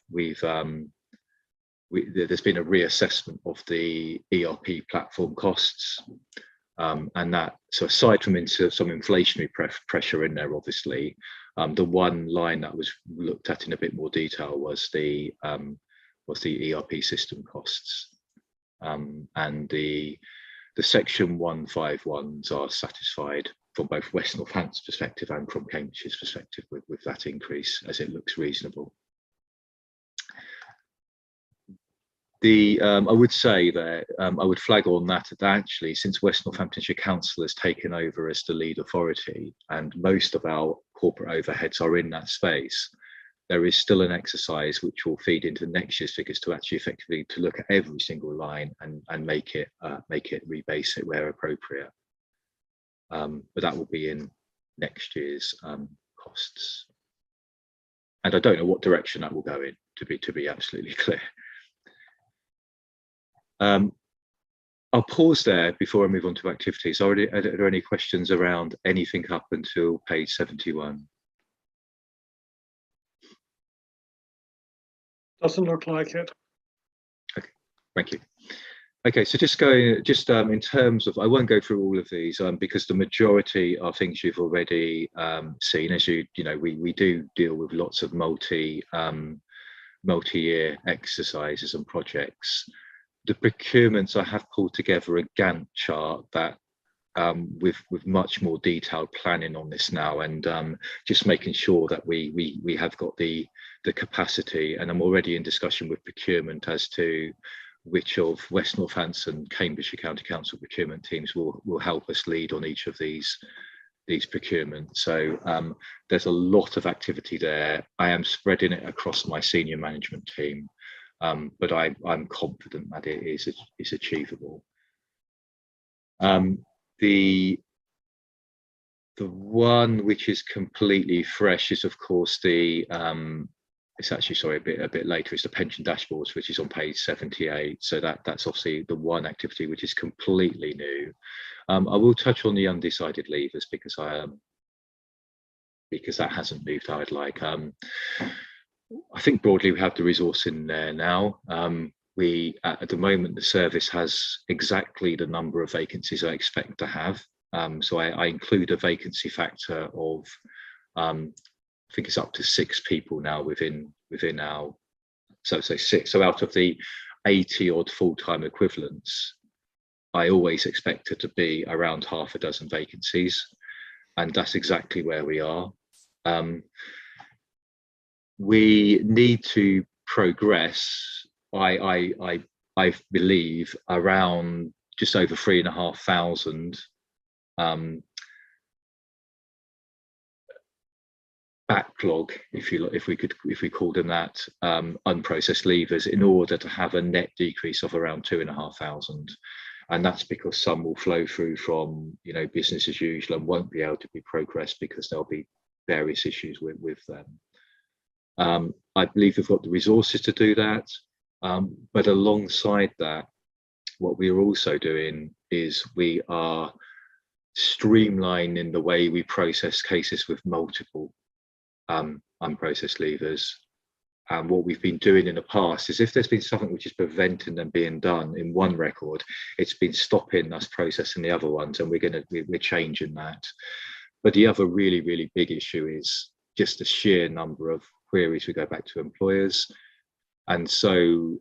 been a reassessment of the ERP platform costs, and that, so aside from some inflationary pressure in there, obviously, the one line that was looked at in a bit more detail was the ERP system costs, and the section 151s are satisfied from both West Northampton's perspective and from Cambridge's perspective with that increase, as it looks reasonable. I would say that I would flag on that actually, since West Northamptonshire Council has taken over as the lead authority and most of our corporate overheads are in that space, there is still an exercise which will feed into next year's figures to actually effectively to look at every single line and make it rebase it where appropriate. But that will be in next year's costs, and I don't know what direction that will go in, to be absolutely clear. I'll pause there before I move on to activities. Are there any questions around anything up until page 71? Doesn't look like it. Okay, thank you. Okay, so in terms of, I won't go through all of these because the majority are things you've already seen. As you know, we do deal with lots of multi-year exercises and projects. The procurements, I have pulled together a Gantt chart that with much more detailed planning on this now, and just making sure that we have got the capacity, and I'm already in discussion with procurement as to which of West Northampton, Cambridgeshire County Council procurement teams will help us lead on each of these procurements. So there's a lot of activity there. I am spreading it across my senior management team, but I'm confident that it is achievable. The one which is completely fresh is, of course, it's actually, sorry, a bit later, it's the pension dashboards, which is on page 78. So that's obviously the one activity which is completely new. I will touch on the undecided leavers because that hasn't moved how I'd like. I think broadly we have the resource in there now. At the moment, the service has exactly the number of vacancies I expect to have. So I include a vacancy factor of, I think it's up to 6 people now within our, so 6. So out of the 80 odd full-time equivalents, I always expect it to be around half a dozen vacancies, and that's exactly where we are. We need to progress. I believe around just over 3,500 backlog, if we call them that, unprocessed leavers, in order to have a net decrease of around 2,500. And that's because some will flow through from, you know, business as usual and won't be able to be progressed because there'll be various issues with them. I believe we've got the resources to do that, but alongside that, what we're also doing is we are streamlining the way we process cases with multiple unprocessed leavers. And what we've been doing in the past is if there's been something which is preventing them being done in one record, it's been stopping us processing the other ones, and we're changing that. But the other really big issue is just the sheer number of queries we go back to employers. And so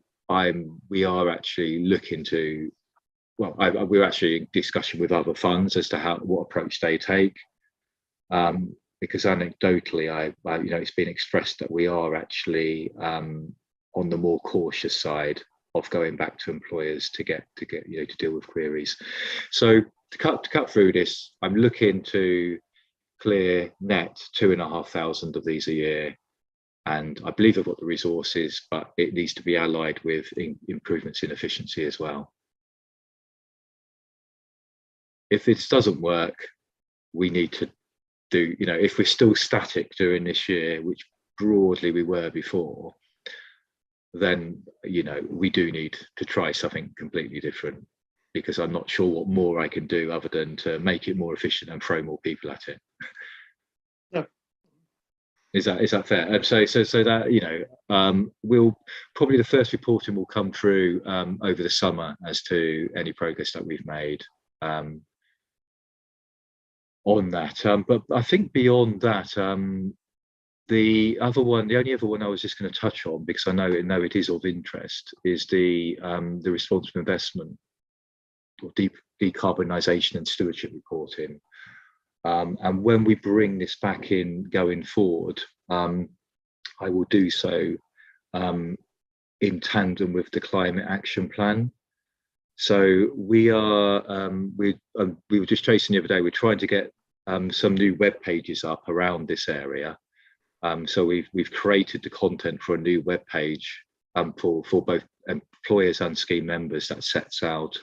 we are actually looking to, well, we're actually in discussion with other funds as to what approach they take. Because anecdotally, you know, it's been expressed that we are actually on the more cautious side of going back to employers to get you know, to deal with queries. So to cut through this, I'm looking to clear net 2,500 of these a year, and I believe I've got the resources, but it needs to be allied with improvements in efficiency as well. If this doesn't work, we need to do, you know, if we're still static during this year, which broadly we were before, then, you know, we do need to try something completely different, because I'm not sure what more I can do other than to make it more efficient and throw more people at it. Yeah. Is that fair? So that, you know, we'll probably, the first reporting will come through over the summer as to any progress that we've made on that. But I think beyond that, the only other one I was just going to touch on, because I know it is of interest, is the responsible investment or decarbonisation and stewardship reporting. And when we bring this back in going forward, I will do so in tandem with the climate action plan. So we were just chasing the other day, we're trying to get some new web pages up around this area. So we've created the content for a new web page for both employers and scheme members that sets out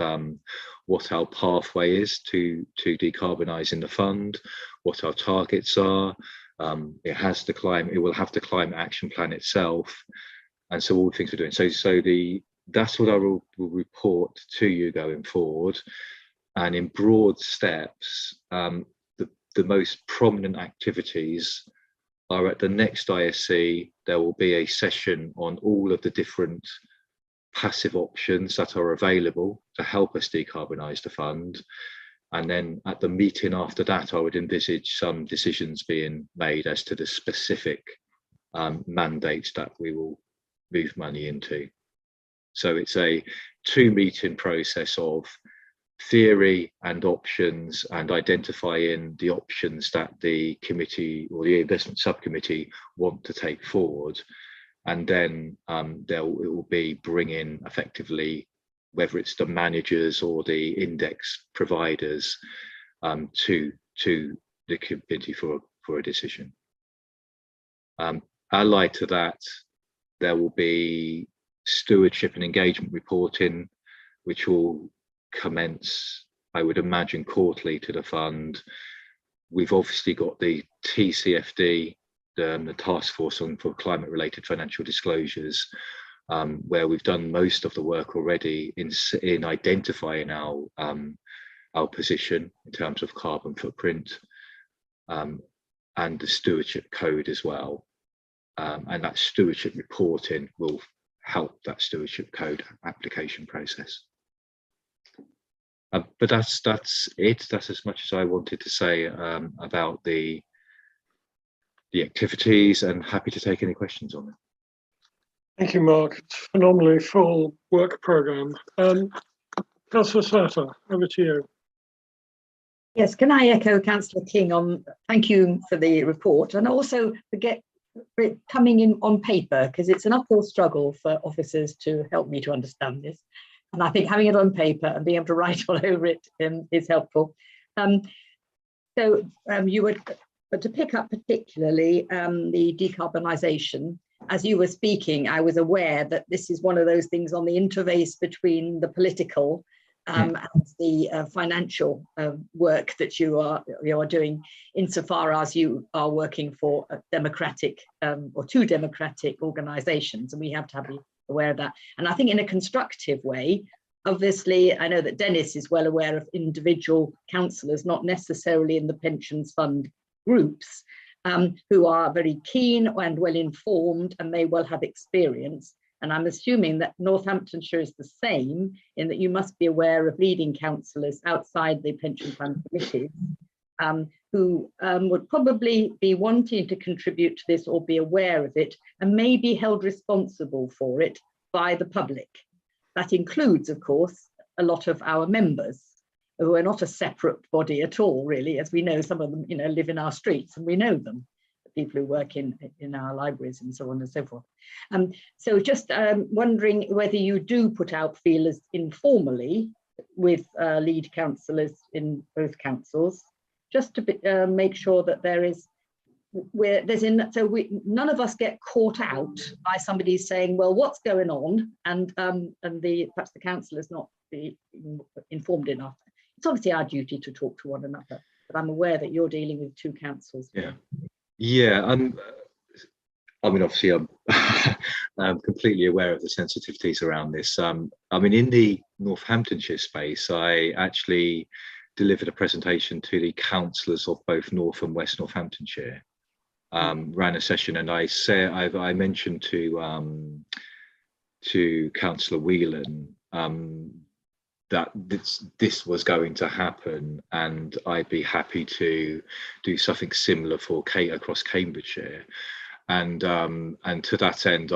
what our pathway is to decarbonising the fund, what our targets are. It will have the climate action plan itself, and so all the things we're doing. That's what I will report to you going forward. And in broad steps, the most prominent activities are at the next ISC. There will be a session on all of the different passive options that are available to help us decarbonise the fund. And then at the meeting after that, I would envisage some decisions being made as to the specific mandates that we will move money into. So it's a 2-meeting process of theory and options, and identifying the options that the committee or the investment subcommittee want to take forward. And then it will be bringing effectively, whether it's the managers or the index providers, to the committee for a decision. Allied to that, there will be stewardship and engagement reporting, which will commence, I would imagine, quarterly to the fund. We've obviously got the TCFD, the Task Force for Climate Related Financial Disclosures, where we've done most of the work already in identifying our position in terms of carbon footprint, and the stewardship code as well. And that stewardship reporting will help that stewardship code application process. But that's it. That's as much as I wanted to say about the activities, and happy to take any questions on it. Thank you, Mark. It's a phenomenally full work programme. Councillor Slatter, over to you. Yes, can I echo Councillor King on thank you for the report, and also for it coming in on paper, because it's an uphill struggle for officers to help me to understand this. And I think having it on paper and being able to write all over it is helpful. You would, but to pick up particularly the decarbonisation, as you were speaking, I was aware that this is one of those things on the interface between the political and the financial work that you are doing, insofar as you are working for a democratic or two democratic organisations, and we have to be aware of that. And I think in a constructive way. Obviously, I know that Dennis is well aware of individual councillors, not necessarily in the pensions fund groups, who are very keen and well informed and may well have experience. And I'm assuming that Northamptonshire is the same, in that you must be aware of leading councillors outside the pension fund committees, who would probably be wanting to contribute to this or be aware of it and may be held responsible for it by the public. That includes, of course, a lot of our members, who are not a separate body at all, really, as we know some of them, live in our streets, and we know them, the people who work in our libraries and so on and so forth. So just wondering whether you do put out feelers informally with lead councillors in both councils, just to make sure that there is, none of us get caught out by somebody saying, well, what's going on, and perhaps the councillors not be informed enough. It's obviously our duty to talk to one another, but I'm aware that you're dealing with two councils. Yeah. I mean, obviously, I'm completely aware of the sensitivities around this. I mean, in the Northamptonshire space, I actually delivered a presentation to the councillors of both North and West Northamptonshire. Ran a session, and I mentioned to Councillor Whelan that this was going to happen, and I'd be happy to do something similar for across Cambridgeshire. And to that end,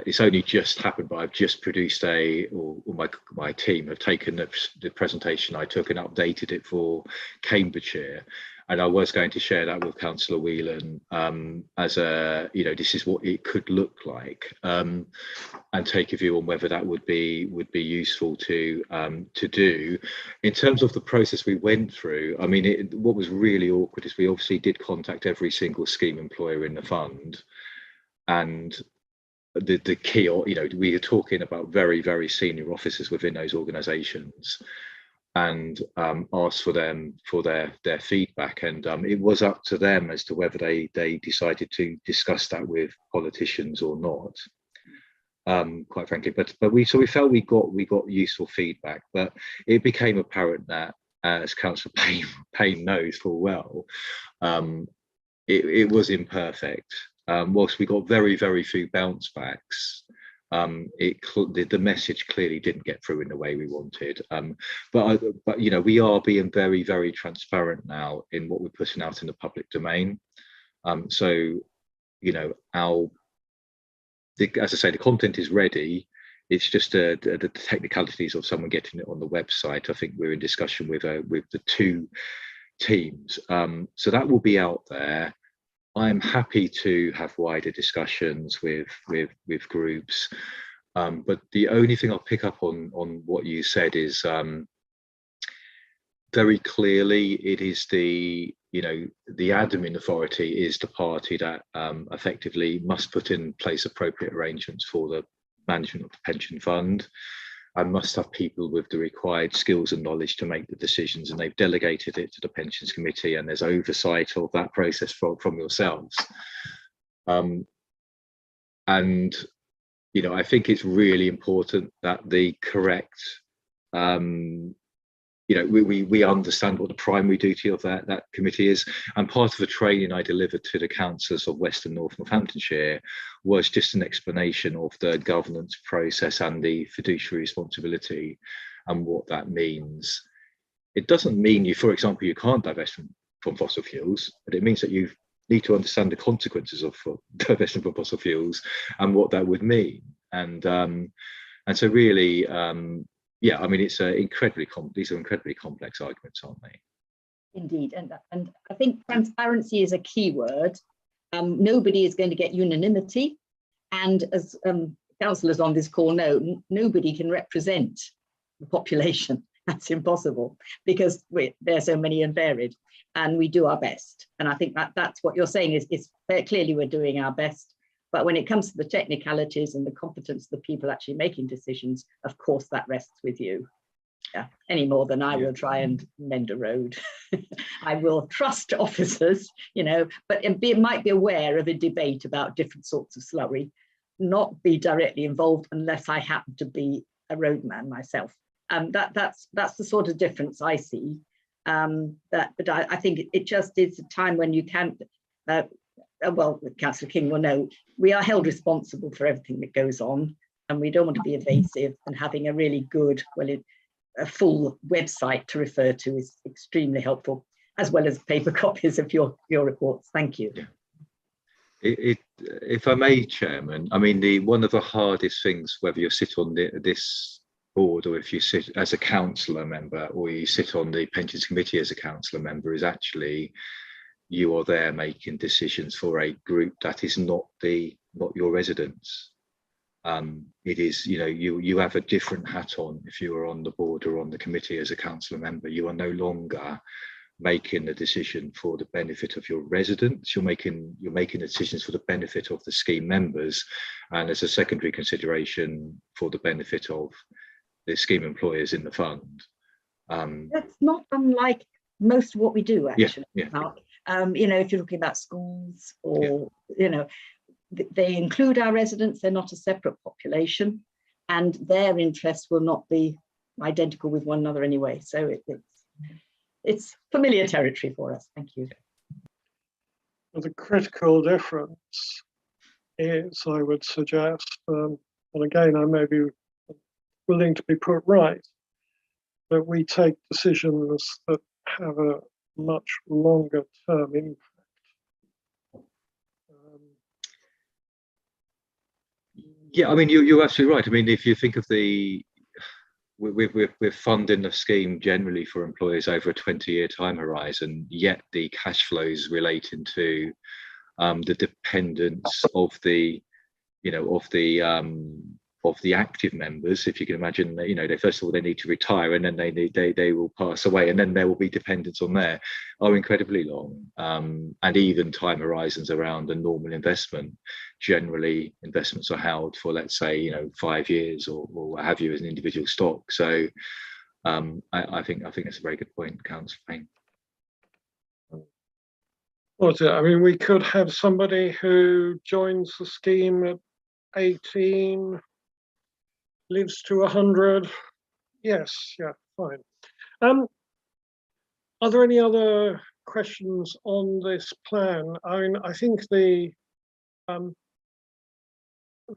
it's only just happened, but I've just produced my team have taken the presentation I took and updated it for Cambridgeshire. And I was going to share that with Councillor Whelan as this is what it could look like, and take a view on whether that would be useful to do. In terms of the process we went through, I mean, what was really awkward is we obviously did contact every single scheme employer in the fund, and the key, we are talking about very, very senior officers within those organisations, and asked for their feedback, and it was up to them as to whether they decided to discuss that with politicians or not, quite frankly. But we felt we got useful feedback, but it became apparent that, as Councillor Payne knows full well, it was imperfect. Whilst we got very, very few bounce backs, the message clearly didn't get through in the way we wanted. But we are being very, very transparent now in what we're putting out in the public domain. So as I say, the content is ready. It's just the technicalities of someone getting it on the website. I think we're in discussion with the two teams. So that will be out there. I'm happy to have wider discussions with groups, but the only thing I'll pick up on what you said is very clearly it is the admin authority is the party that effectively must put in place appropriate arrangements for the management of the pension fund. I must have people with the required skills and knowledge to make the decisions, and they've delegated it to the pensions committee, and there's oversight of that process from yourselves. And I think it's really important that the correct we understand what the primary duty of that committee is. And part of the training I delivered to the councillors of West and North Northamptonshire was just an explanation of the governance process and the fiduciary responsibility and what that means. It doesn't mean for example, you can't divest from fossil fuels, but it means that you need to understand the consequences of divestment from fossil fuels and what that would mean. And so really, yeah, I mean, these are incredibly complex arguments, aren't they? Indeed, and I think transparency is a key word. Nobody is going to get unanimity, and as councillors on this call know, nobody can represent the population. That's impossible because they're so many and varied, and we do our best. And I think that's what you're saying is clearly we're doing our best. But when it comes to the technicalities and the competence of the people actually making decisions, of course, that rests with you. any more than I Yeah. will try and mend a road. I will trust officers, you know, but might be aware of a debate about different sorts of slurry, not be directly involved unless I happen to be a roadman myself. That's the sort of difference I see. But I think it just is a time when you can, well, Councillor King will know, we are held responsible for everything that goes on, and we don't want to be evasive, and having a really good, a full website to refer to is extremely helpful, as well as paper copies of your reports. Thank you. Yeah. If I may, Chairman, I mean, one of the hardest things, whether you sit on this board or if you sit as a councillor member or you sit on the pensions committee as a councillor member, is actually you are there making decisions for a group that is not your residents. It is, you know, you have a different hat on if you are on the board or on the committee as a councillor member. You are no longer making a decision for the benefit of your residents. You're making decisions for the benefit of the scheme members, and as a secondary consideration for the benefit of the scheme employers in the fund. That's not unlike most of what we do, actually. Yeah. Mark. You know, if you're looking about schools or, you know, they include our residents, they're not a separate population, and their interests will not be identical with one another anyway. So it's familiar territory for us. Thank you. The critical difference is, I would suggest, and again, I may be willing to be put right, that we take decisions that have a much longer term impact. Yeah, I mean, you're absolutely right. I mean, if you think of we're funding the scheme generally for employers over a 20-year time horizon, yet the cash flows relating to the dependence of the, you know, of the active members. If you can imagine, you know, first of all they need to retire, and then they will pass away, and then there will be dependence on there, are incredibly long, and even time horizons around a normal investment. Generally, investments are held for, let's say, you know, 5 years or what have you as an individual stock. So I think that's a very good point, Councillor Payne. What's it? I mean, we could have somebody who joins the scheme at 18, lives to 100. Yes, yeah, fine. Are there any other questions on this plan? I mean, I think the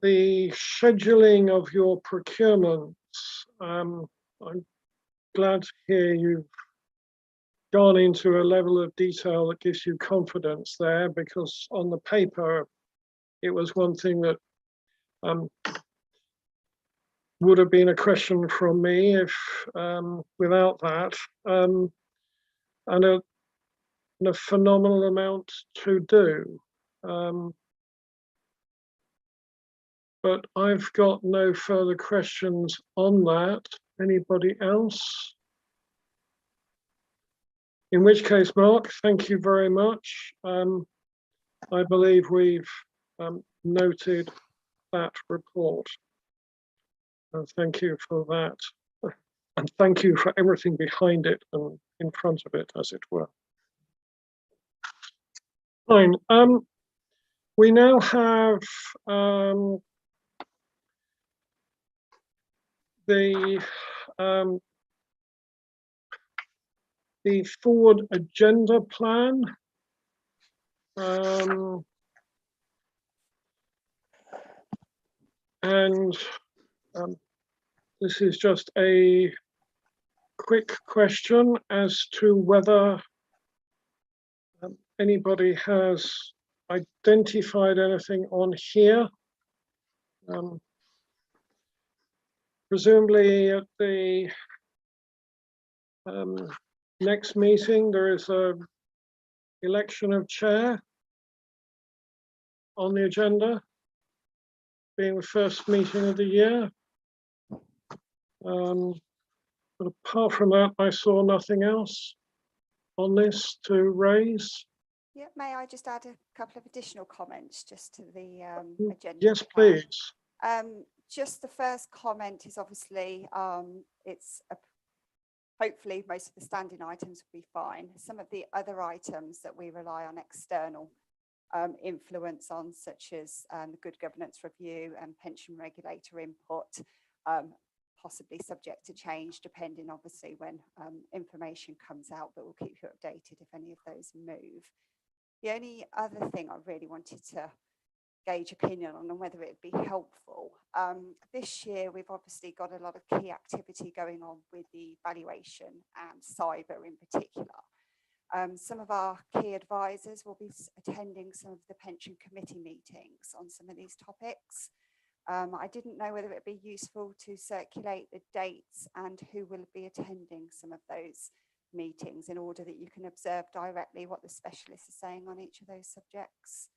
scheduling of your procurements, I'm glad to hear you've gone into a level of detail that gives you confidence there, because on the paper, it was one thing that would have been a question from me if without that, and a phenomenal amount to do. But I've got no further questions on that. Anybody else? In which case, Mark, thank you very much. I believe we've noted that report. And thank you for that. And thank you for everything behind it and in front of it, as it were. Fine. We now have the forward agenda plan. This is just a quick question as to whether anybody has identified anything on here. Presumably at the next meeting, there is a election of chair on the agenda, being the first meeting of the year. But apart from that, I saw nothing else on this to raise. Yeah, may I just add a couple of additional comments just to the agenda? Yes, plan? please. Just the first comment is obviously it's hopefully most of the standing items will be fine. Some of the other items that we rely on external influence on, such as the good governance review and pension regulator input, possibly subject to change depending obviously when information comes out, but we'll keep you updated if any of those move. The only other thing I really wanted to gauge opinion on and whether it'd be helpful. This year we've obviously got a lot of key activity going on with the valuation and cyber in particular. Some of our key advisors will be attending some of the pension committee meetings on some of these topics. I didn't know whether it'd be useful to circulate the dates and who will be attending some of those meetings in order that you can observe directly what the specialists are saying on each of those subjects.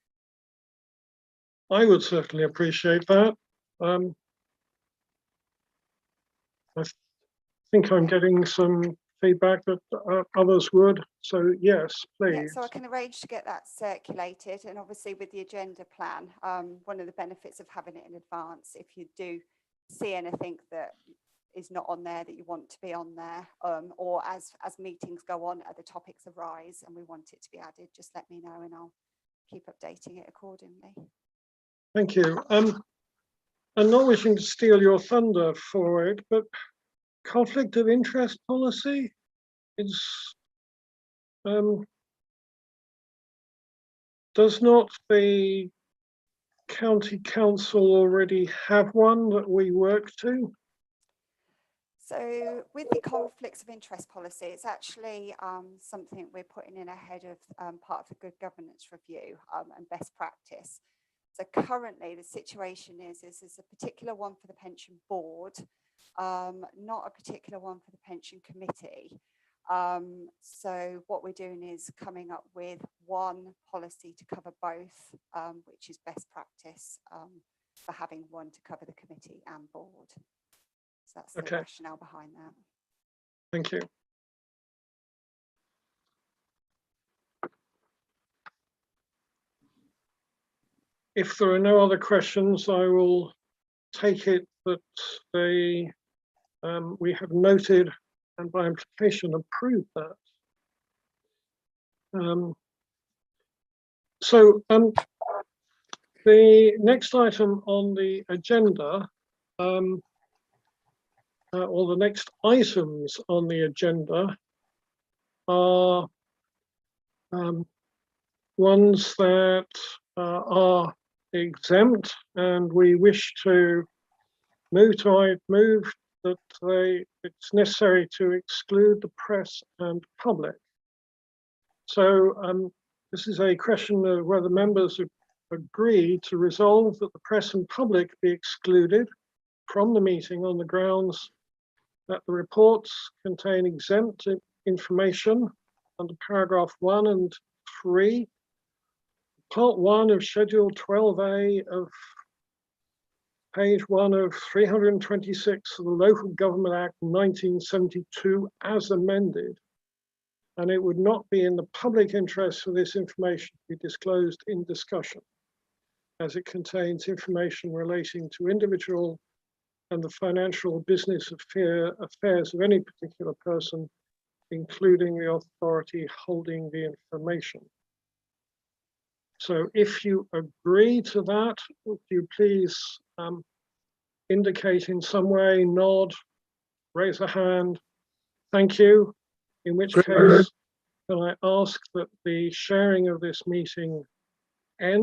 I would certainly appreciate that. I think I'm getting some feedback that others would. So yes, please. Yeah, so I can arrange to get that circulated, and obviously with the agenda plan, one of the benefits of having it in advance, if you do see anything that is not on there that you want to be on there, or as meetings go on, other topics arise and we want it to be added, just let me know and I'll keep updating it accordingly. Thank you. I'm not wishing to steal your thunder for it, but conflict of interest policy is does not the county council already have one that we work to? So with the conflicts of interest policy, it's actually something we're putting in ahead of part of the good governance review and best practice. So currently the situation is there's a particular one for the pension board, not a particular one for the pension committee. So what we're doing is coming up with one policy to cover both, which is best practice for having one to cover the committee and board. So that's the rationale behind that. Thank you. If there are no other questions, I will take it that we have noted and by implication approved that. The next item on the agenda, or the next items on the agenda, are ones that are exempt, and we wish to move that it's necessary to exclude the press and public. So this is a question of whether members agree to resolve that the press and public be excluded from the meeting on the grounds that the reports contain exempt information under paragraph 1 and 3, part 1 of schedule 12A of page 1 of 326 of the Local Government Act 1972 as amended, and it would not be in the public interest for this information to be disclosed in discussion, as it contains information relating to individual and the financial business affairs of any particular person, including the authority holding the information. So if you agree to that, would you please indicate in some way, nod, raise a hand, thank you, in which case can I ask that the sharing of this meeting end.